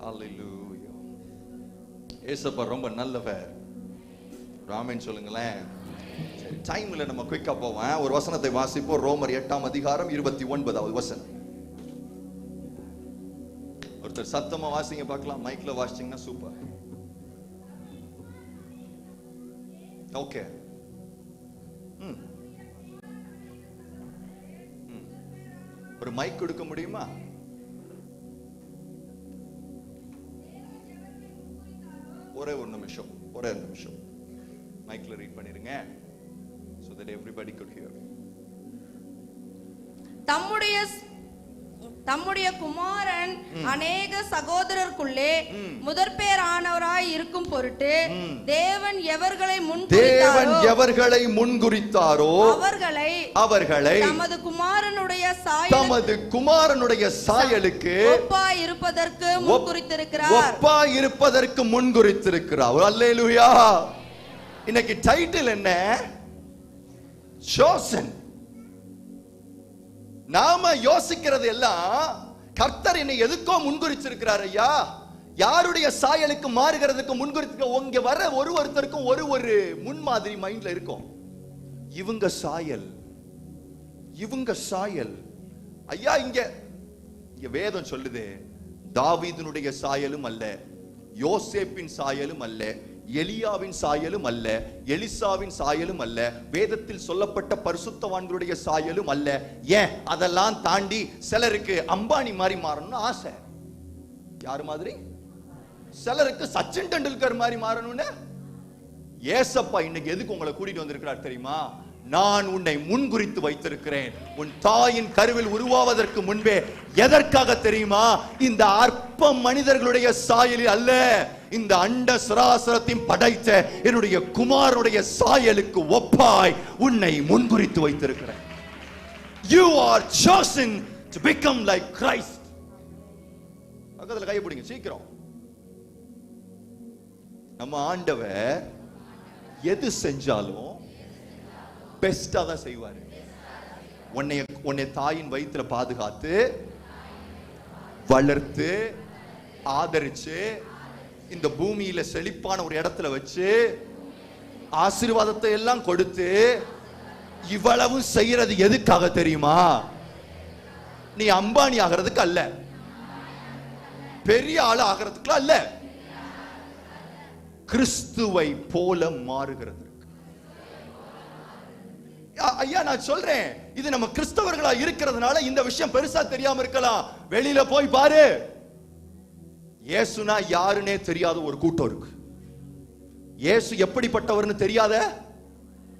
ஹalleluya. ஏசப்பா ரொம்ப நல்லவர். ஆமென் சொல்லுங்களேன். சரி, டைம்ல நம்ம குயிக்கா போவோம். ஒரு வசனத்தை வாசிப்போம். ரோமர் 8ஆம் அதிகாரம் 29வது வசனம். ஒருத்தர் சத்தமா வாசிங்க பார்க்கலாம். மைக்ல வாசிச்சீங்கன்னா சூப்பர். ஓகே. ஒரு மைக் கொடுக்க முடியுமா? ஒரே ஒரு நிமிஷம் மைக்ல ரீட் பண்ணிருங்க, so that everybody could hear. தம்முடைய குமாரன் அநேக சகோதரருக்குள்ளே முதற்பேரானவராய் இருக்கும் பொருட்டு தேவன் எவர்களை முன்குறித்தாரோ அவர்களை தமது குமாரனுடைய சாயலுக்கு ஒப்பாய் இருப்பதற்கு முன்குறித்திருக்கிறார். அல்லேலூயா. இன்னைக்கு டைட்டில் என்ன? chosen. நாம யோசிக்கிறது எல்லாம் கர்த்தர் என்னை எதுக்கோ முன்குறிச்சிருக்கிறார் ஐயா. யாருடைய சாயலுக்கு மாறுகிறதுக்கு முன்குறித்து உங்க வர ஒருத்தருக்கும் ஒரு முன்மாதிரி மைண்ட்ல இருக்கும். இவங்க சாயல் ஐயா. இங்க வேதம் சொல்லுது, தாவீதுனுடைய சாயலும் அல்ல, யோசேப்பின் சாயலும் அல்ல, எலியாவின் சாயலும் அல்ல, எலிசாவின் சாயலும் அல்ல, வேதத்தில் சொல்லப்பட்ட பரிசுத்தவான்களுடைய சாயலும் அல்ல. ஏன் அதெல்லாம் தாண்டி சிலருக்கு அம்பானி மாதிரி மாறணும்னு ஆசை. யாரு மாதிரி? சிலருக்கு சச்சின் டெண்டுல்கர் மாதிரி மாறணும்னு. ஏசப்பா இன்னைக்கு எதுக்கு உங்களை கூட்டிட்டு வந்திருக்கிறார் தெரியுமா? நான் உன்னை முன்குறித்து வைத்திருக்கிறேன். உன் தாயின் கருவில் உருவாவதற்கு முன்பே. எதற்காக தெரியுமா? இந்த அற்ப மனிதர்களுடைய சாயலில் அல்ல, இந்த அண்ட சராசரத்தையும் படைத்த என்னுடைய குமாரனுடைய சாயலுக்கு ஒப்பாய் உன்னை முன்குறித்து வைத்திருக்கிறேன். You are chosen to become like Christ. பக்கத்துல கை பிடிங்க சீக்கிரம். நம்ம ஆண்டவர் எது செஞ்சாலும் பெஸ்டா தான் செய்வாரு. உன்னை தாயின் வயிற்றுல பாதுகாத்து வளர்த்து ஆதரிச்சு இந்த பூமியில செழிப்பான ஒரு இடத்துல வச்சு ஆசீர்வாதத்தை எல்லாம் கொடுத்து இவ்வளவு செய்யறது எதுக்காக தெரியுமா? நீ அம்பானி ஆகிறதுக்கு அல்ல, பெரிய ஆளு ஆகிறதுக்கு அல்ல, கிறிஸ்துவை போல மாறுகிறது. ஐயா நான் சொல்றேன், இது நம்ம கிறிஸ்தவர்களா இருக்கிறதுனால இந்த விஷயம் பெருசா தெரியாம இருக்கலாம். வெளியில போய் பாரு, இயேசுனா யாருன்னே தெரியாத ஒரு கூட்டம் இருக்கு. இயேசு எப்படிப்பட்டவர்னு தெரியாத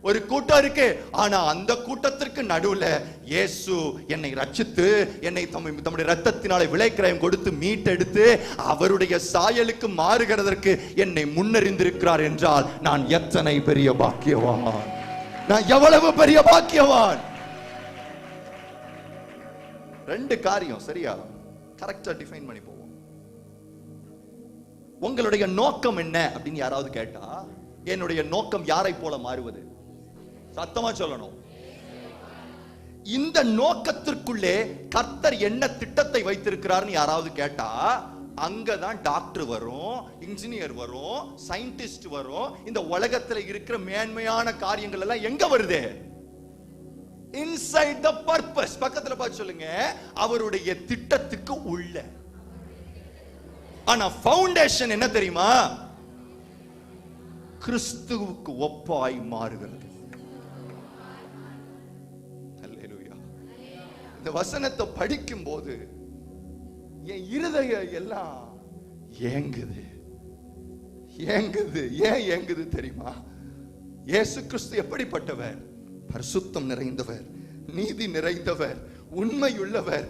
ஒரு கூட்டம் இருக்கு. ஆனா அந்த கூட்டத்திற்கு நடுவுல இயேசு என்னை ரட்சித்து என்னை தம்முடைய ரத்தத்தினாலே விலைக்கிரயம் கொடுத்து மீட்டெடுத்து அவருடைய சாயலுக்கு மாறுகிறதற்கு என்னை முன்னறிந்திருக்கிறார் என்றால் நான் எத்தனை பெரிய பாக்கியவான், நான் எவ்வளவு பெரிய பாக்கியவான். ரெண்டு காரியம் சரியா கரெக்டா டிஃபைன் பண்ணி போவோம். உங்களுடைய நோக்கம் என்ன அப்படின்னு யாராவது கேட்டா, என்னுடைய நோக்கம் யாரை போல மாறுவது? சத்தமா சொல்லணும். இந்த நோக்கத்திற்குள்ளே கர்த்தர் என்ன திட்டத்தை வைத்திருக்கிறார்னு யாராவது கேட்டா, அங்கதான் டாக்டர் வரும், இன்ஜினியர் வரும், சயின்டிஸ்ட் வரும். இந்த உலகத்துல இருக்கிற மேன்மையான காரியங்கள் எல்லாம் எங்க வருது? Inside the purpose. பக்கத்துல பார்த்து சொல்லுங்க, அவருடைய திட்டத்துக்கு உள்ள. ஆனா ஃபவுண்டேஷன் என்ன தெரியுமா? கிறிஸ்துவுக்கு ஒப்பாய் மாறுகிறது. அல்லேலூயா. இந்த வசனத்தை படிக்கும் போது என் இருதயம் எல்லாம் ஏங்குது. ஏன் ஏங்குது தெரியுமா? இயேசு கிறிஸ்து எப்படிப்பட்டவர்? பரிசுத்தம் நிறைந்தவர், நீதி நிறைந்தவர், உண்மையுள்ளவர்,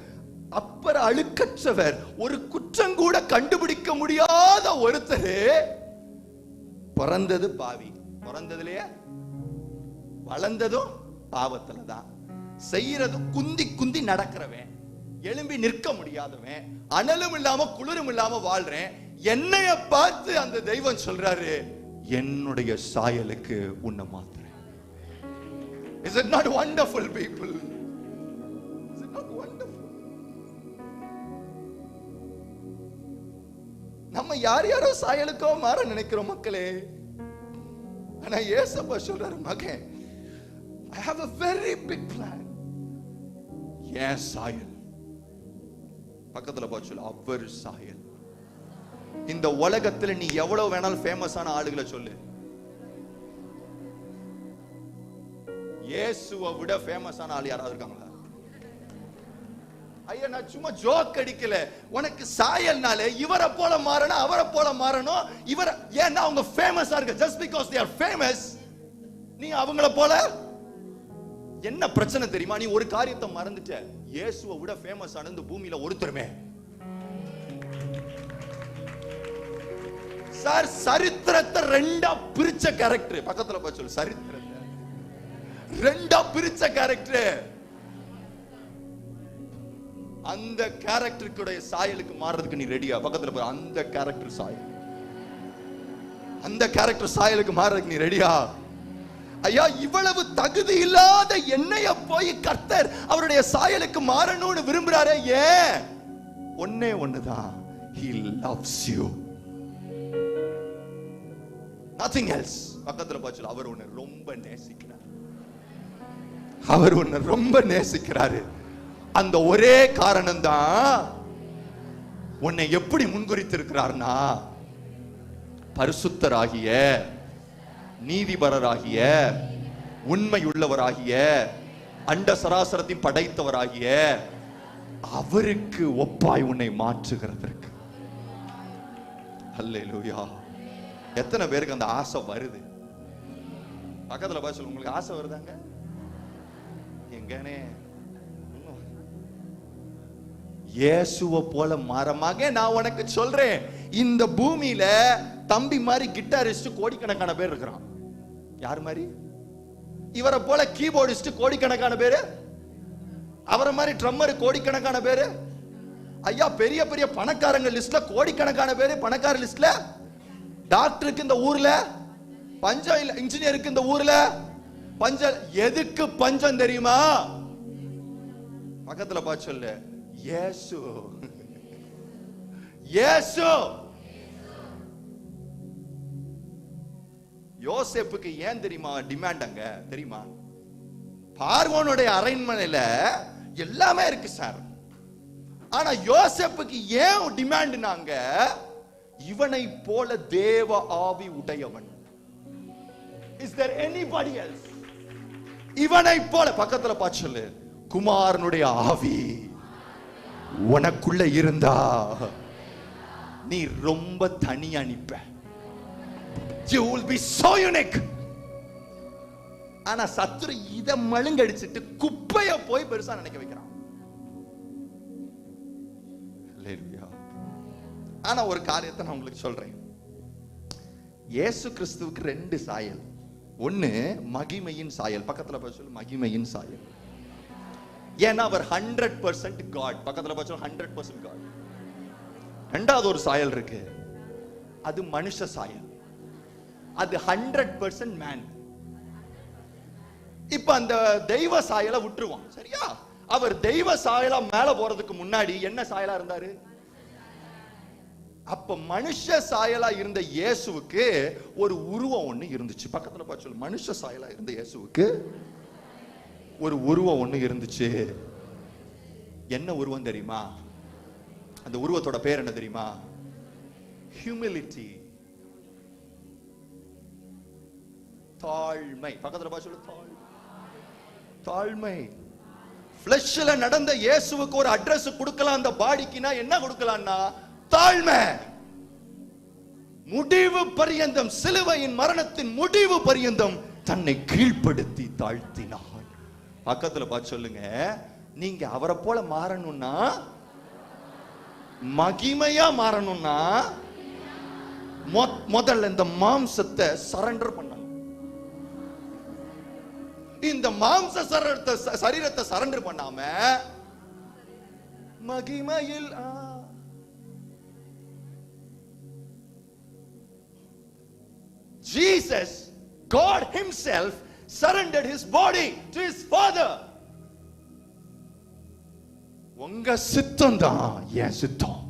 அப்பற அழுக்கற்றவர், ஒரு குற்றம் கூட கண்டுபிடிக்க முடியாத ஒருத்தர். பிறந்தது பாவி, பிறந்ததுலயே வளர்ந்ததும் பாவத்துலதான், செய்யறதும் குந்தி குந்தி நடக்கிறவன், எழும்பி நிற்க முடியாதவன், அனலும் இல்லாம குளிரும் இல்லாம வாழ்றேன். என்னைய பார்த்து அந்த தெய்வம் சொல்றாரு, என்னுடைய சாயலுக்கு உன்னை மாத்துறேன். Is it not wonderful, people? Is it not wonderful? நம்ம யார் யாரோ சாயலுக்கோ மாற நினைக்கிறோம் மக்களே. ஆனா ஏசப்பா சொல்றாரு, மகன், I have a very big plan. ஏன் சாயல்? பக்கத்துல பார்த்து சொல்லு, அவர் சாயல். இந்த உலகத்துல நீ எவ்வளவு வேணாலும் ஃபேமஸான ஆளுகளை சொல்லு, இயேசுவை விட ஃபேமஸான ஆள் யாராவது இருக்காங்களா? ஐயா, நான் சும்மா ஜோக் அடிக்கல. உனக்கு சாயல்னாலே இவரை போல மாறணும், அவரை போல மாறணும். இவர ஏன்னா அவங்க ஃபேமஸா இருக்கு. just because they are famous நீ அவங்கள போல. என்ன பிரச்சனை தெரியுமா? நீ ஒரு காரியத்தை மறந்துட்ட. இயேசுவை விட ஃபேமஸ் ஆன இந்த பூமியில ஒருத்தருமே சார் சரித்திரத்தை ரெண்டா பிரிச்ச கேரக்டர். பக்கத்துல போய் சொல்லு, சரித்திரத்தை ரெண்டா பிரிச்ச கேரக்டர். அந்த கேரக்டருடைய சாயலுக்கு மாறதுக்கு நீ ரெடியா? பக்கத்துல போய் அந்த கேரக்டர் சாயல், அந்த கேரக்டர் சாயலுக்கு மாறதுக்கு நீ ரெடியா? ஐயா, இவ்வளவு தகுதி இல்லாத என்னைய போய் கர்த்தர் அவருடைய சாயலுக்கு மாறணும்னு விரும்புறாரே, ஏன்? ஒன்னே ஒண்ணுதான், he loves you, nothing else. பக்கத்துல போய் அவர் உன்னை ரொம்ப நேசிக்கிறார், அவர் உன்னை ரொம்ப நேசிக்கிறாரு. அந்த ஒரே காரணம் தான் உன்னை எப்படி முன்குறித்திருக்கிறார்னா, பரிசுத்தராகிய, நீதிபரராகிய, உண்மையுள்ளவராகிய, அண்ட சராசரத்தையும் படைத்தவராகிய அவருக்கு ஒப்பாய் உன்னை மாற்றுகிறதற்கு. அல்லேலூயா. எத்தனை பேருக்கு அந்த ஆசை வருது? பக்கத்துல போய் சொல்லுங்க, உங்களுக்கு ஆசை வருதாங்க? எங்கனே இயேசுவை போல மாறமாக நான் உனக்கு சொல்றேன். இந்த பூமியில தம்பி மாதிரி கிட்டாரிஸ்ட் கோடிக்கணக்கான பேர் இருக்கிறான். யார் மாதிரி? இவரை போல கீபோர்டிஸ்ட் கோடிக்கணக்கான பேரு, அவரை மாதிரி ட்ரம்மர் கோடிக்கணக்கான பேரு. ஐயா, பெரிய பெரிய பணக்காரங்க லிஸ்ட்ல கோடிக்கணக்கான பேரு பணக்கார லிஸ்ட்ல. டாக்டருக்கு இந்த ஊர்ல பஞ்சம் இல்ல, இன்ஜினியருக்கு இந்த ஊர்ல பஞ்சம். எதுக்கு பஞ்சம் தெரியுமா? பக்கத்துல பார்த்து சொல்லு, இயேசு. இயேசு. யோசேப்புக்கு ஏன் தெரியுமா டிமாண்ட் அங்க? தெரியுமா? பார்வோனுடைய அரண்மனையில எல்லாமே இருக்கு சார். ஆனா யோசேப்புக்கு ஏன் டிமாண்ட்னாங்க? இவனை போல தேவ ஆவி உடையவன். Is there anybody else? இவனை போல. பக்கத்துல பார்த்து சொல்லு, குமாரனுடைய ஆவி உனக்குள்ள இருந்தா நீ ரொம்ப தனியா நிப்ப. You will be so unique. ஆனா சத்துரு இத மழுங்கடிச்சிட்டு குப்பைய போய் பெருசா நினைக்க வைக்கிறான். அல்லேலூயா. ஆனா ஒரு காரியத்தை நான் உங்களுக்கு சொல்றேன். இயேசு கிறிஸ்துவுக்கு ரெண்டு சாயல். ஒன்னு மகிமையின் சாயல். பக்கத்துல போய் சொல்லு, மகிமையின் சாயல். ஏன்னா அவர் 100% God. பக்கத்துல போய் சொல்லு, 100% God. ரெண்டாவது ஒரு சாயல் இருக்கு, அது மனுஷ சாயல். அது 100% மேன். இப்ப அந்த தெய்வ சாயலை விட்டுருவான், சரியா? அவர் தெய்வ சாயலா மேல போறதுக்கு முன்னாடி என்ன சாயலா இருந்தாரு? அப்ப மனுஷ சாயலா இருந்த இயேசுவுக்கு ஒரு உருவம் ஒண்ணு இருந்துச்சு. பக்கத்துல பார்த்து சொல்லு, மனுஷ சாயலா இருந்த இயேசுவுக்கு ஒரு உருவம் ஒண்ணு இருந்துச்சு. என்ன உருவம் தெரியுமா? அந்த உருவத்தோட பேர் என்ன தெரியுமா? ஹியூமிலிட்டி, தாழ்மை. பக்கத்துல பார்த்து சொல்லு, தாழ்மை. ஃப்ளஷ்ல நடந்த இயேசுவுக்கு ஒரு அட்ரஸ் கொடுக்கலாம் அந்த பாடிக்குனா என்ன கொடுக்கலாம்னா தாழ்மை. முடிவு பரியந்தம், சிலுவையின் மரணத்தின் முடிவு பரியந்தம் தன்னை கீழ்ப்படுத்தி தாழ்த்தினார். பக்கத்துல பார்த்து சொல்லுங்க, நீங்க அவரை போல மாறணும்னா, மகிமையா மாறணும்னா முதல்ல இந்த மாம்சத்தை சரண்டர் பண்ணணும். இந்த மாம்ச சரீரத்தை சரண்டர் பண்ணாம மகிமையில் Jesus, God himself surrendered his body to his father. உங்க சித்தம் தான் என் சித்தம்.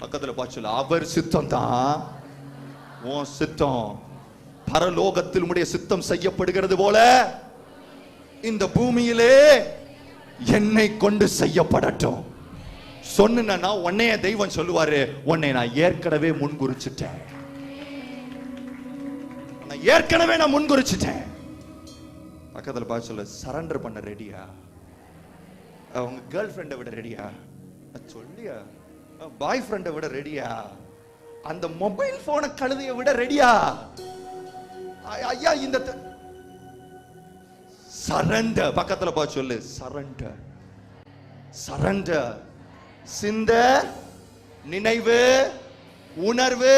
பக்கத்துல பார்த்து அவர் சித்தம் தான் உன் சித்தம். பரலோகத்தில் உம்முடைய சித்தம் செய்யப்படுகிறது போல இந்த பூமியிலே என்னை கொண்டு செய்யப்படட்டும் சொன்னா உன்னைய தெய்வம் சொல்லுவாரு, உன்னை நான் ஏற்கனவே முன்குறிச்சிட்டேன், ஏற்கனவே நான் முன்குறிச்சிட்டேன். பக்கத்துல பார்த்து சொல்ல, சரண்டர் பண்ண ரெடியா? உங்க கேர்ள் ஃப்ரெண்டை விட ரெடியா? சொல்லியா? பாய் ஃப்ரெண்டை விட ரெடியா? அந்த மொபைல் போனை கழுதையை விட ரெடியா? ஐயா இந்த சரண்டர். பக்கத்துல பார்த்து சொல்லு, சரண்டர். சரண்டர். சிந்த, நினைவு, உணர்வு,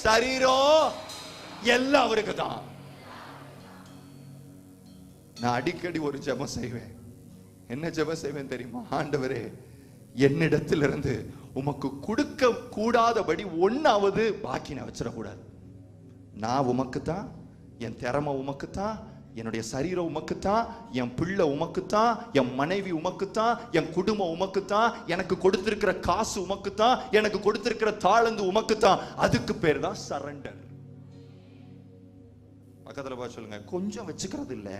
சரீரம் எல்லாம் அவருக்கு தான். நான் அடிக்கடி ஒரு ஜெபம் செய்வேன். என்ன ஜெபம் செய்வேன் தெரியுமா? ஆண்டவரே, என்னிடத்திலிருந்து உமக்கு கொடுக்க கூடாதபடி ஒன்னாவது பாக்கி நான் வச்சிடக்கூடாது. நான் உமக்கு தான், என் திறமை உமக்கு தான், என்னுடைய சரீரம் உமக்கு தான், என் பிள்ளை உமக்கு தான், என் மனைவி உமக்கு தான், என் குடும்பம் உமக்கு தான், எனக்கு கொடுத்திருக்கிற காசு உமக்கு தான், எனக்கு கொடுத்திருக்கிற தாளந்து உமக்கு தான். அதுக்கு பேர் தான் சரண்டர். பக்கத்துல பார்த்து சொல்லுங்க, கொஞ்சம் வச்சுக்கிறது இல்ல,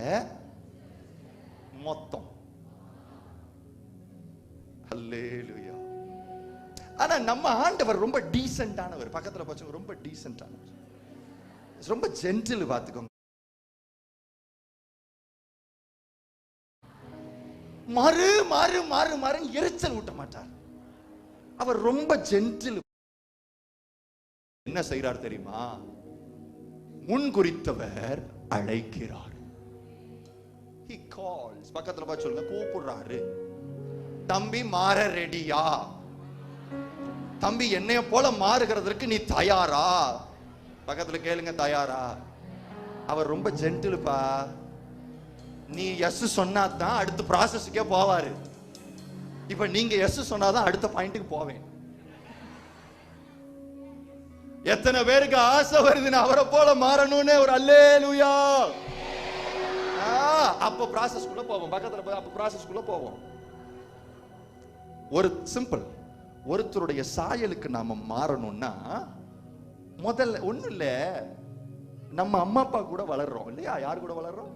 மொத்தம். அல்லேலூயா. ஆனா நம்ம ஆண்டவர் ரொம்ப டீசென்ட்டானவர். பக்கத்துல பார்த்து ரொம்ப டீசென்ட்டானவர், ரொம்ப ஜென்டில். பார்த்துக்கோங்க, மாறு மாறு மாறு மாறு எரிச்சல் ஊட்ட மாட்டார். அவர் ரொம்ப ஜென்டில். என்ன செய்யறார் தெரியுமா? முன் குறித்தவர் அழைக்கிறார். He calls. பக்கத்துல பார்த்து சொல்லுங்க, கூப்பிடுறாரு. தம்பி மாற ரெடியா? தம்பி என்னைய போல மாறுகிறதற்கு நீ தயாரா? பக்கத்துல கேளுங்க, தயாரா? அவர் ரொம்ப ஜென்டில்பா. நீ எஸ் சொன்னா தான் அடுத்த ப்ராசஸ்க்கே போவாரு. இப்ப நீங்க எஸ் சொன்னாதான் அடுத்த பாயிண்ட்டுக்கு போவேன். எத்தனை பேருக்கு ஆசை வருதுன்னு அவரை போல மாறணும்னு ஒரு அல்லேலூயா. அப்ப ப்ராசஸ்க்குள்ள போவோம். பக்கத்துல அப்ப ப்ராசஸ்க்குள்ள போவோம். ஒரு சிம்பிள், ஒருத்தருடைய சாயலுக்கு நாம மாறணும்னா முதல்ல ஒண்ணு இல்ல, நம்ம அம்மா அப்பா கூட வளர்றோம் இல்லையா? யார் கூட வளர்றோம்?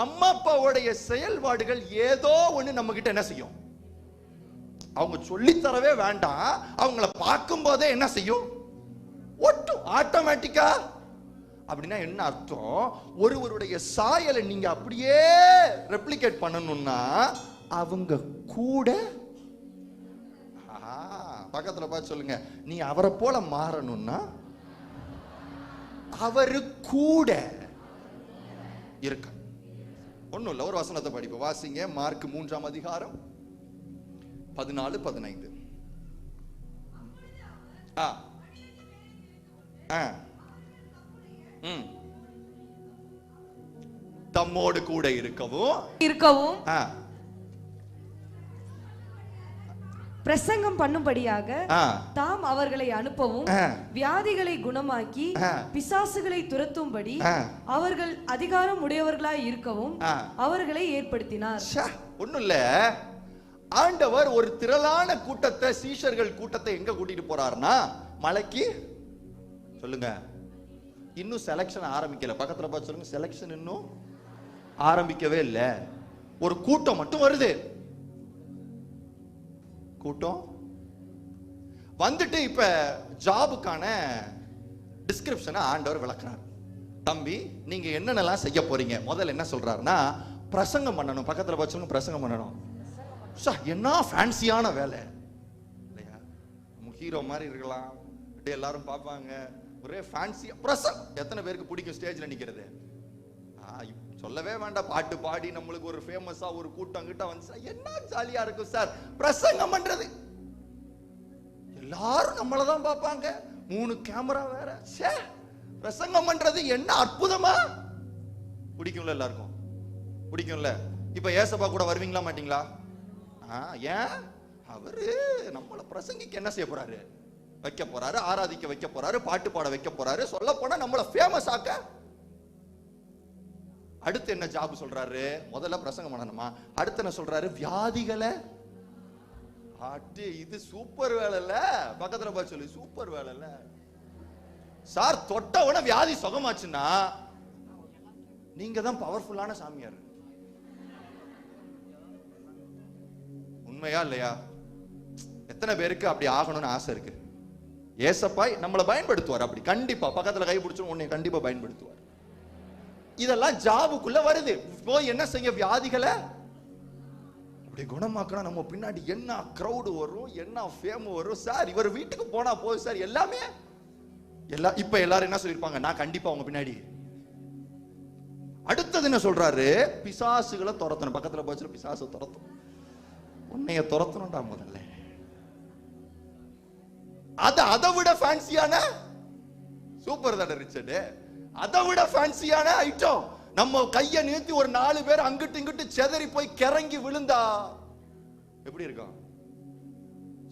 அம்மா அப்பாவுடைய செயல்பாடுகள் ஏதோ ஒண்ணு நம்ம கிட்ட என்ன செய்யும்? அவங்க சொல்லித்தரவே வேண்டாம், அவங்கள பார்க்கும் போதே என்ன செய்யும்? ஒட்டும், ஆட்டோமேட்டிக்கா. அப்படின்னா என்ன அர்த்தம்? ஒருவருடைய சாயலை நீங்க அப்படியே ரெப்ளிகேட் பண்ணணும்னா அவங்க கூட, பக்கத்துல பார்த்து சொல்லுங்க, நீ அவரை போல மாறணும்னா அவரு கூட இருக்க. ஒண்ணும் இல்ல, ஒரு வசனத்தை படிப்போம். வாசிங்க, மார்க் 3ஆம் அதிகாரம் 14-15. தம்மோடு கூட இருக்கவும் பிரசங்கம் பண்ணும்படியாக தாம் அவர்களை அனுப்பவும், வியாதிகளை குணமாக்கி பிசாசுகளை துரத்தும்படி அவர்கள் அதிகாரம் உடையவர்களாய் இருக்கவும் அவர்களை ஏற்படுத்தினார். ஒண்ணும் இல்ல, ஆண்டவர் ஒரு திரளான கூட்டத்தை, சீஷர்கள் கூட்டத்தை எங்க கூட்டிட்டு போறாருன்னா மலைக்கு. சொல்லுங்க, இன்னும் செலக்ஷன் ஆரம்பிக்கல. பக்கத்துல பார்த்து சொல்லுங்க, செலக்ஷன் இன்னும் ஆரம்பிக்கவே இல்ல. ஒரு கூட்டம் மட்டும் வருது. கூட்டம் வந்துட்டு இப்ப ஜாபுக்கான டிஸ்கிரிப்ஷனை ஆண்டவர் விளக்குறார். தம்பி, நீங்க என்னென்னலாம் செய்ய போறீங்க? முதல்ல என்ன சொல்றாருன்னா, பிரசங்கம் பண்ணணும். பக்கத்துல பார்த்து சொல்லுங்க, பிரசங்கம் பண்ணணும். என்ன ஃபேன்சியான வேலை இல்லையா? ஹீரோ மாதிரி இருக்கலாம், எல்லாரும் பார்ப்பாங்க, ஒரே ஃபேன்சி பிரசங்கம். எத்தனை பேருக்கு பிடிக்கும் ஸ்டேஜ்ல நிக்கிறது? சொல்லவே வேண்டாம், பாட்டு பாடி நம்மளுக்கு ஒரு ஃபேமஸா ஒரு கூட்டம் கிட்ட வந்து என்ன ஜாலியா இருக்கும் சார் பிரசங்கம் பண்றது. எல்லாரும் நம்மளதான் பார்ப்பாங்க, 3 கேமரா வேற. பிரசங்கம் பண்றது என்ன அற்புதமா! பிடிக்கும்ல, எல்லாருக்கும் பிடிக்கும்ல. இப்ப ஏசப்பா கூட வருவீங்களா மாட்டீங்களா? ஏன்? அவரு நம்மள பிரசங்கிக்க என்ன செய்ய போறாரு? வைக்க போறாரு, ஆராதிக்க வைக்க போறாரு, பாட்டு பாட வைக்க போறாரு. சொல்ல போனா நம்மள ஃபேமஸ் ஆக்க. அடுத்து என்ன ஜாப் சொல்றாரு? முதல்ல பிரசங்கம் பண்ணணுமா? அடுத்து என்ன சொல்றாரு? வியாதிகளை அட்டி இது சூப்பர் வேலை இல்ல. பக்கத்துல போய் சொல்லி சூப்பர் வேலை இல்ல சார். தொட்டவன வியாதி சுகமாச்சுன்னா நீங்க தான் பவர்ஃபுல்லான சாமியார். உண்மையா இல்லையா? எத்தனை பேருக்கு அப்படி ஆகணும்னு ஆசை இருக்கு? ஏசப்பாய் நம்மளை பயன்படுத்துவார். அப்படி கண்டிப்பா பக்கத்துல கை பிடிச்சோம் உன்னை கண்டிப்பா பயன்படுத்துவார். இதெல்லாம் ஜாபுக்குள்ள வருது. போய் என்ன செய்ய? வியாதிகளை அப்படி குணமாக்கணும். நம்ம பின்னாடி என்ன கிரௌடு வரும், என்ன ஃபேம் வரும். சார் இவர் வீட்டுக்கு போனா போதும் சார், எல்லாமே இப்ப எல்லாரும் என்ன சொல்லிருப்பாங்க? நான் கண்டிப்பா உங்க பின்னாடி. அடுத்தது என்ன சொல்றாரு? பிசாசுகளை துரத்தணும். பக்கத்துல போச்சு பிசாசு துரத்தும். உன்னைய துரத்தணும்டா முதல்ல. அதை விட ஃபேன்சியான சூப்பர் தானே ரிச்சர்டு. அதை விட ஃபேன்சியான ஐட்டம். நம்ம கைய நீட்டி ஒரு 4 பேர் அங்கிட்டு இங்கிட்டு செதறி போய் கிறங்கி விழுந்தா எப்படி இருக்கும்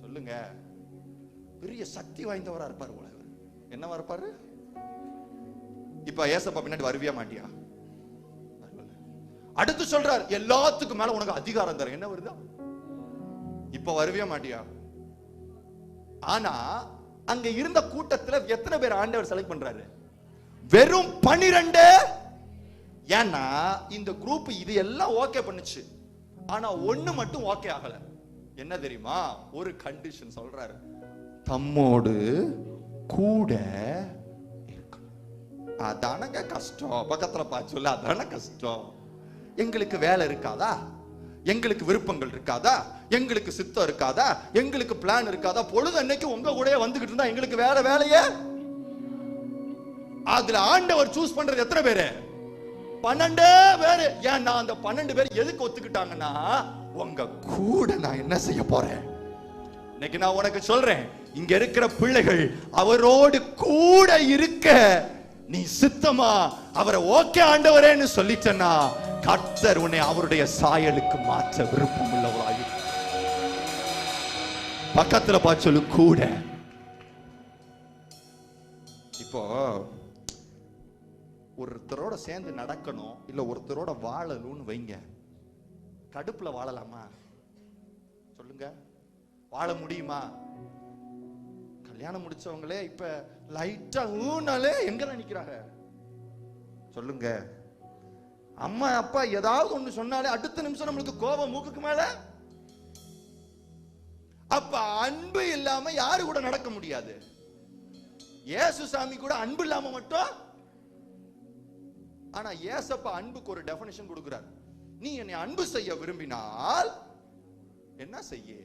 சொல்லுங்க? பெரிய சக்தி வாய்ந்தவரா இருப்பார். என்னவா இருப்பாரு? இப்ப ஏசப்பா பின்னாடி வருவியா மாட்டியா? அடுத்து சொல்றார் எல்லாத்துக்கும் மேல உனக்கு அதிகாரம் தரேன். என்ன வருதா? இப்ப வருவியா மாட்டியா? ஆனா அங்க இருந்த கூட்டத்துல எத்தனை பேர் ஆண்டவர் செலக்ட் பண்றாரு? வெறும் 12. ஏன்னா இந்த குரூப் இது எல்லாம் ஓகே பண்ணுச்சு. ஆனா ஒண்ணு மட்டும் ஓகே ஆகல. என்ன தெரியுமா? ஒரு கண்டிஷன் சொல்றாரு, தம்மோடு கூட இருக்கணும். அதானங்க கஷ்டம். பக்கத்துல பார்த்து சொல்ல, அதான கஷ்டம். எங்களுக்கு வேலை இருக்காதா? எங்களுக்கு விருப்பங்கள் இருக்காதா? எங்களுக்கு சித்தம் இருக்காதா? எங்களுக்கு பிளான் இருக்காதா? பொழுது அன்னைக்கு உங்க கூட வந்துகிட்டு இருந்தா எங்களுக்கு வேற வேலையே. அதுல ஆண்டவர் சூஸ் பண்றது எத்தனை பேரு? 12 பேரு. ஏன்னா அந்த 12 பேர் எதுக்கு ஒத்துக்கிட்டாங்கன்னா, உங்க கூட நான் என்ன செய்ய போறேன். இன்னைக்கு நான் உனக்கு சொல்றேன், இங்க இருக்கிற பிள்ளைகள் அவரோடு கூட இருக்க நீ சித்தமா அவரை ஓகே ஆண்டவரேன்னு சொல்லிட்டனா, கர்த்தர் உன்னை அவருடைய சாயலுக்கு மாற்ற விருப்பம் உள்ளவராய். பக்கத்துல பார்த்து சொல்லு கூட. இப்போ ஒருத்தரோட சேர்ந்து நடக்கணும், இல்ல ஒருத்தரோட வாழணும்னு வைங்க. கடுப்புல வாழலாமா? சொல்லுங்க, வாழ முடியுமா? கல்யாணம் முடிச்சவங்களே இப்ப லைட்டா ஊனாலே எங்க நிக்கிறாங்க சொல்லுங்க. அம்மா அப்பா ஏதாவது ஒண்ணு சொன்னாலே அடுத்த நிமிஷம் நம்மளுக்கு கோபம் மூக்குக்கு மேல. அப்ப அன்பு இல்லாம யாரு கூட நடக்க முடியாது. இயேசு சாமி கூட அன்பு இல்லாம மட்டும். ஆனா ஏசப்பா அன்புக்கு ஒரு டெஃபினிஷன் கொடுக்கிறார். நீ என்னை அன்பு செய்ய விரும்பினால் என்ன செய்ய?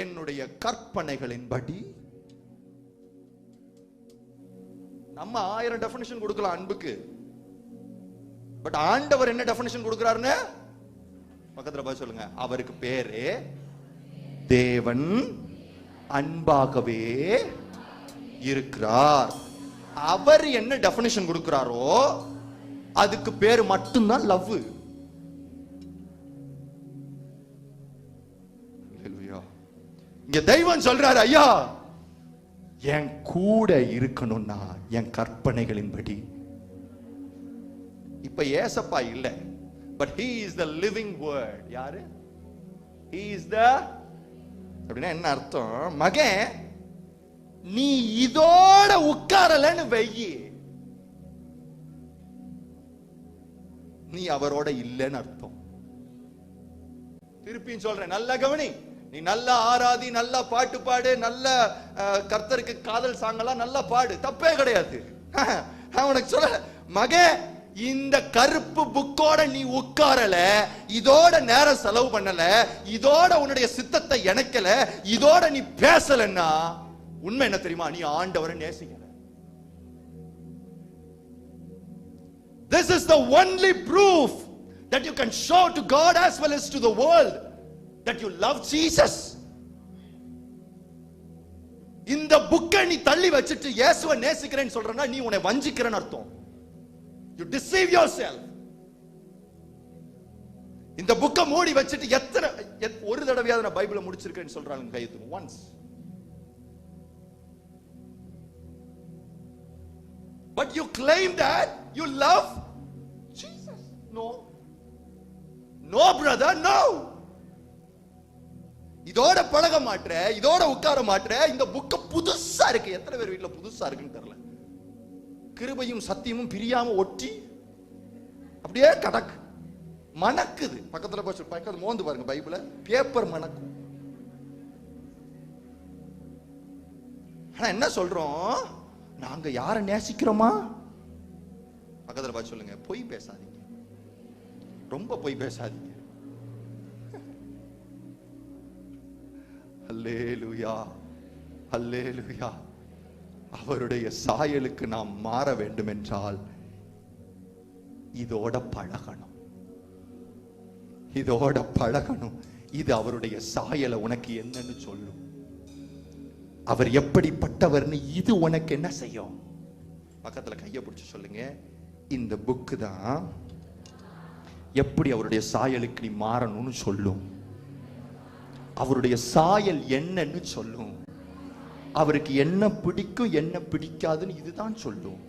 என்னுடைய கற்பனைகளின்படி. நம்ம 1000 டெஃபினிஷன் கொடுக்கலாம் அன்புக்கு. பட் ஆண்டவர் என்ன டெஃபினிஷன் கொடுக்கிறாருன்னு பக்கத்துல போய் சொல்லுங்க. அவருக்கு பேரு தேவன் அன்பாகவே இருக்கிறார். அவர் என்ன டெஃபினிஷன் கொடுக்கிறாரோ அதுக்கு பேரு மட்டும்தான் லவ். இங்க தெய்வம் சொல்றாரு, ஐயா என் கூட இருக்கணும்னா என் கற்பனைகளின்படி. இப்ப ஏசப்பா இல்ல, but he is the living word. யாரு? he is the அப்படின்னா என்ன அர்த்தம்? மகன் நீ இதோட உட்காரலன்னு வெயி, நீ அவரோட இல்லைன்னு அர்த்தம். திருப்பியும் சொல்றேன், நல்ல கவனி. நீ நல்லா ஆராதி, நல்லா பாட்டு பாடு, நல்ல கர்த்தருக்கு காதல் சாங்கெல்லாம் நல்லா பாடு, தப்பே கிடையாது. உனக்கு சொல்ல மகன், இந்த கருப்பு புக்கோட நீ உட்காரல, இதோட நேரம் செலவு பண்ணல, இதோட உன்னுடைய சித்தத்தை இணைக்கல, இதோட நீ பேசலன்னா உண்மை என்ன தெரியுமா? நீ ஆண்டவரை நேசிக்கல. This is the only proof that you can show to God as well as to the world that you love Jesus. இந்த புக்கை நீ தள்ளி வச்சிட்டு இயேசுவை நேசிக்கிறேன்னு சொல்றனா நீ உன்னை வஞ்சிக்கிறேன்னு அர்த்தம். You deceive yourself. இந்த புக்கை மூடி வச்சிட்டு எத்தனை ஒரு தடவையாவது நான் பைபிளை முடிச்சிருக்கேன்னு சொல்றாங்க கையெழுத்து. once. But you claim that you love Jesus. No. No brother, no. இதோட பழக மாட்டேற, இதோட உட்கார மாட்டேற. இந்த புக்க புதுசா இருக்கு. எத்தனை பேர் வீட்டுல புதுசா இருக்குன்னு தெரியல. கிருபையும் சத்தியமும் பிரியாம ஒட்டி அப்படியே கடக்கு மணக்குது. பக்கத்துல போய் பக்கத்துல மோந்து பாருங்க, பைபிள பேப்பர் மணக்கும். ஆனா என்ன சொல்றோம், நாங்க யாரை நேசிக்கிறோமா? பக்கத்துல பார்த்து சொல்லுங்க, பொய் பேசாதீங்க, ரொம்ப பொய் பேசாதீங்க. அல்லேலூயா, அல்லேலூயா. அவருடைய சாயலுக்கு நாம் மாற வேண்டும் என்றால் இதோட பழகணும், இதோட பழகணும். இது அவருடைய சாயலை உனக்கு என்னன்னு சொல்லும். அவர் எப்படிப்பட்டவர்னு இது உனக்கு என்ன செய்யும்? பக்கத்துல கையை பிடிச்சு சொல்லுங்க, இந்த புக்கு தான் எப்படி அவருடைய சாயலுக்கு நீ மாறணும்னு சொல்லும். அவருடைய சாயல் என்னன்னு சொல்லும். அவருக்கு என்ன பிடிக்கும் என்ன பிடிக்காதுன்னு இதுதான் சொல்லும்.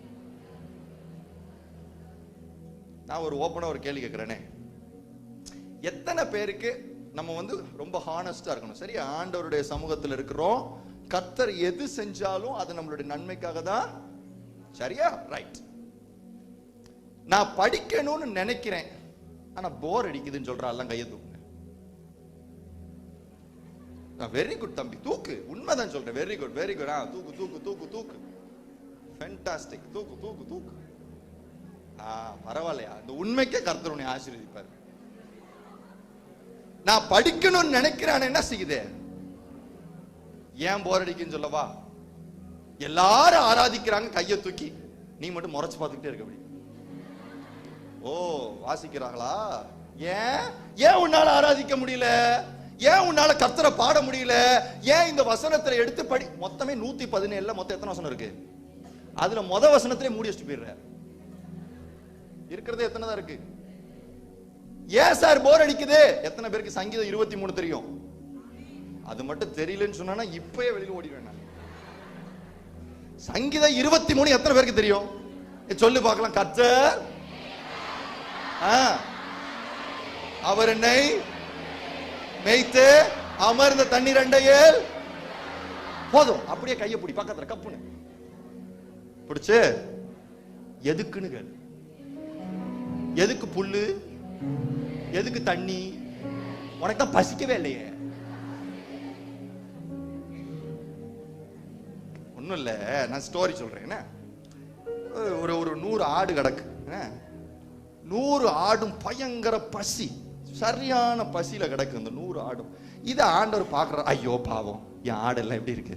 நான் ஒரு ஓப்பனா ஒரு கேள்வி கேட்கிறேனே, எத்தனை பேருக்கு நம்ம ரொம்ப ஹானஸ்டா இருக்கணும்? சரி, ஆண்டவருடைய சமூகத்தில் இருக்கிறோம், கர்த்தர் எது செஞ்சாலும் அது நம்மளுடைய நன்மைக்காக தான். சரியா? ரைட். நான் படிக்கணும்னு நினைக்கிறேன், ஆனா போர் அடிக்குதுன்னு சொல்றான், கையை தூக்குங்க. வெரி குட் தம்பி, தூக்கு. உண்மைதான் சொல்றேன். Very good, very good. தூக்கு தூக்கு தூக்கு தூக்கு. ஃபேண்டாஸ்டிக். தூக்கு தூக்கு தூக்கு. பரவாயில்லையா? இந்த உண்மைக்கே கர்த்தர் உன்னை ஆசீர்வதிப்பார். நான் படிக்கணும்னு நினைக்கிறேன், என்ன செய்யுது? ஏன் போர் அடிக்குன்னு சொல்லவா? எல்லாரும் ஆராதிக்கிறாங்க, கையை தூக்கி நீ மட்டும் முறைச்சு பார்த்துக்கிட்டே இருக்க. அப்படி ஓ வாசிக்கிறாங்களா? ஏன் ஏன் உன்னால ஆராதிக்க முடியல? ஏன் உன்னால கர்த்தரை பாட முடியல? ஏன் இந்த வசனத்துல எடுத்து படி? மொத்தமே 117 மொத்தம் எத்தனை வசனம் இருக்கு? அதுல முத வசனத்திலே மூடி வச்சுட்டு போயிடுற. இருக்கிறதே எத்தனை தான் இருக்கு? ஏன் சார் போர் அடிக்குது? எத்தனை பேருக்கு சங்கீதம் 23 தெரியும்? அது மட்டும் தெரியலன்னு சொன்னா இப்பயே வெளியில ஓடிடுவேன். சங்கீதம் 23 எத்தனை பேருக்கு தெரியும்? சொல்லு பார்க்கலாம். கர்த்தர் அவர் என்னை மேய்த்து அமர்ந்த தண்ணீர் அண்டையில். போதும், அப்படியே கையை பிடி, பக்கத்துல கப்புன்னு பிடிச்சு. எதுக்குன்னு கேளு. எதுக்கு புல்லு? எதுக்கு தண்ணி? உனக்கு தான் பசிக்கவே இல்லையே. ஒண்ணும் இல்ல, நான் ஸ்டோரி சொல்றேன். ஒரு 100 ஆடு கிடக்கு. 100 ஆடும் பயங்கர பசி, சரியான பசியில கிடக்கு அந்த 100 ஆடும். இதை ஆண்டவர் பார்க்கிறார். ஐயோ பாவம், என் ஆடெல்லாம் எப்படி இருக்கு,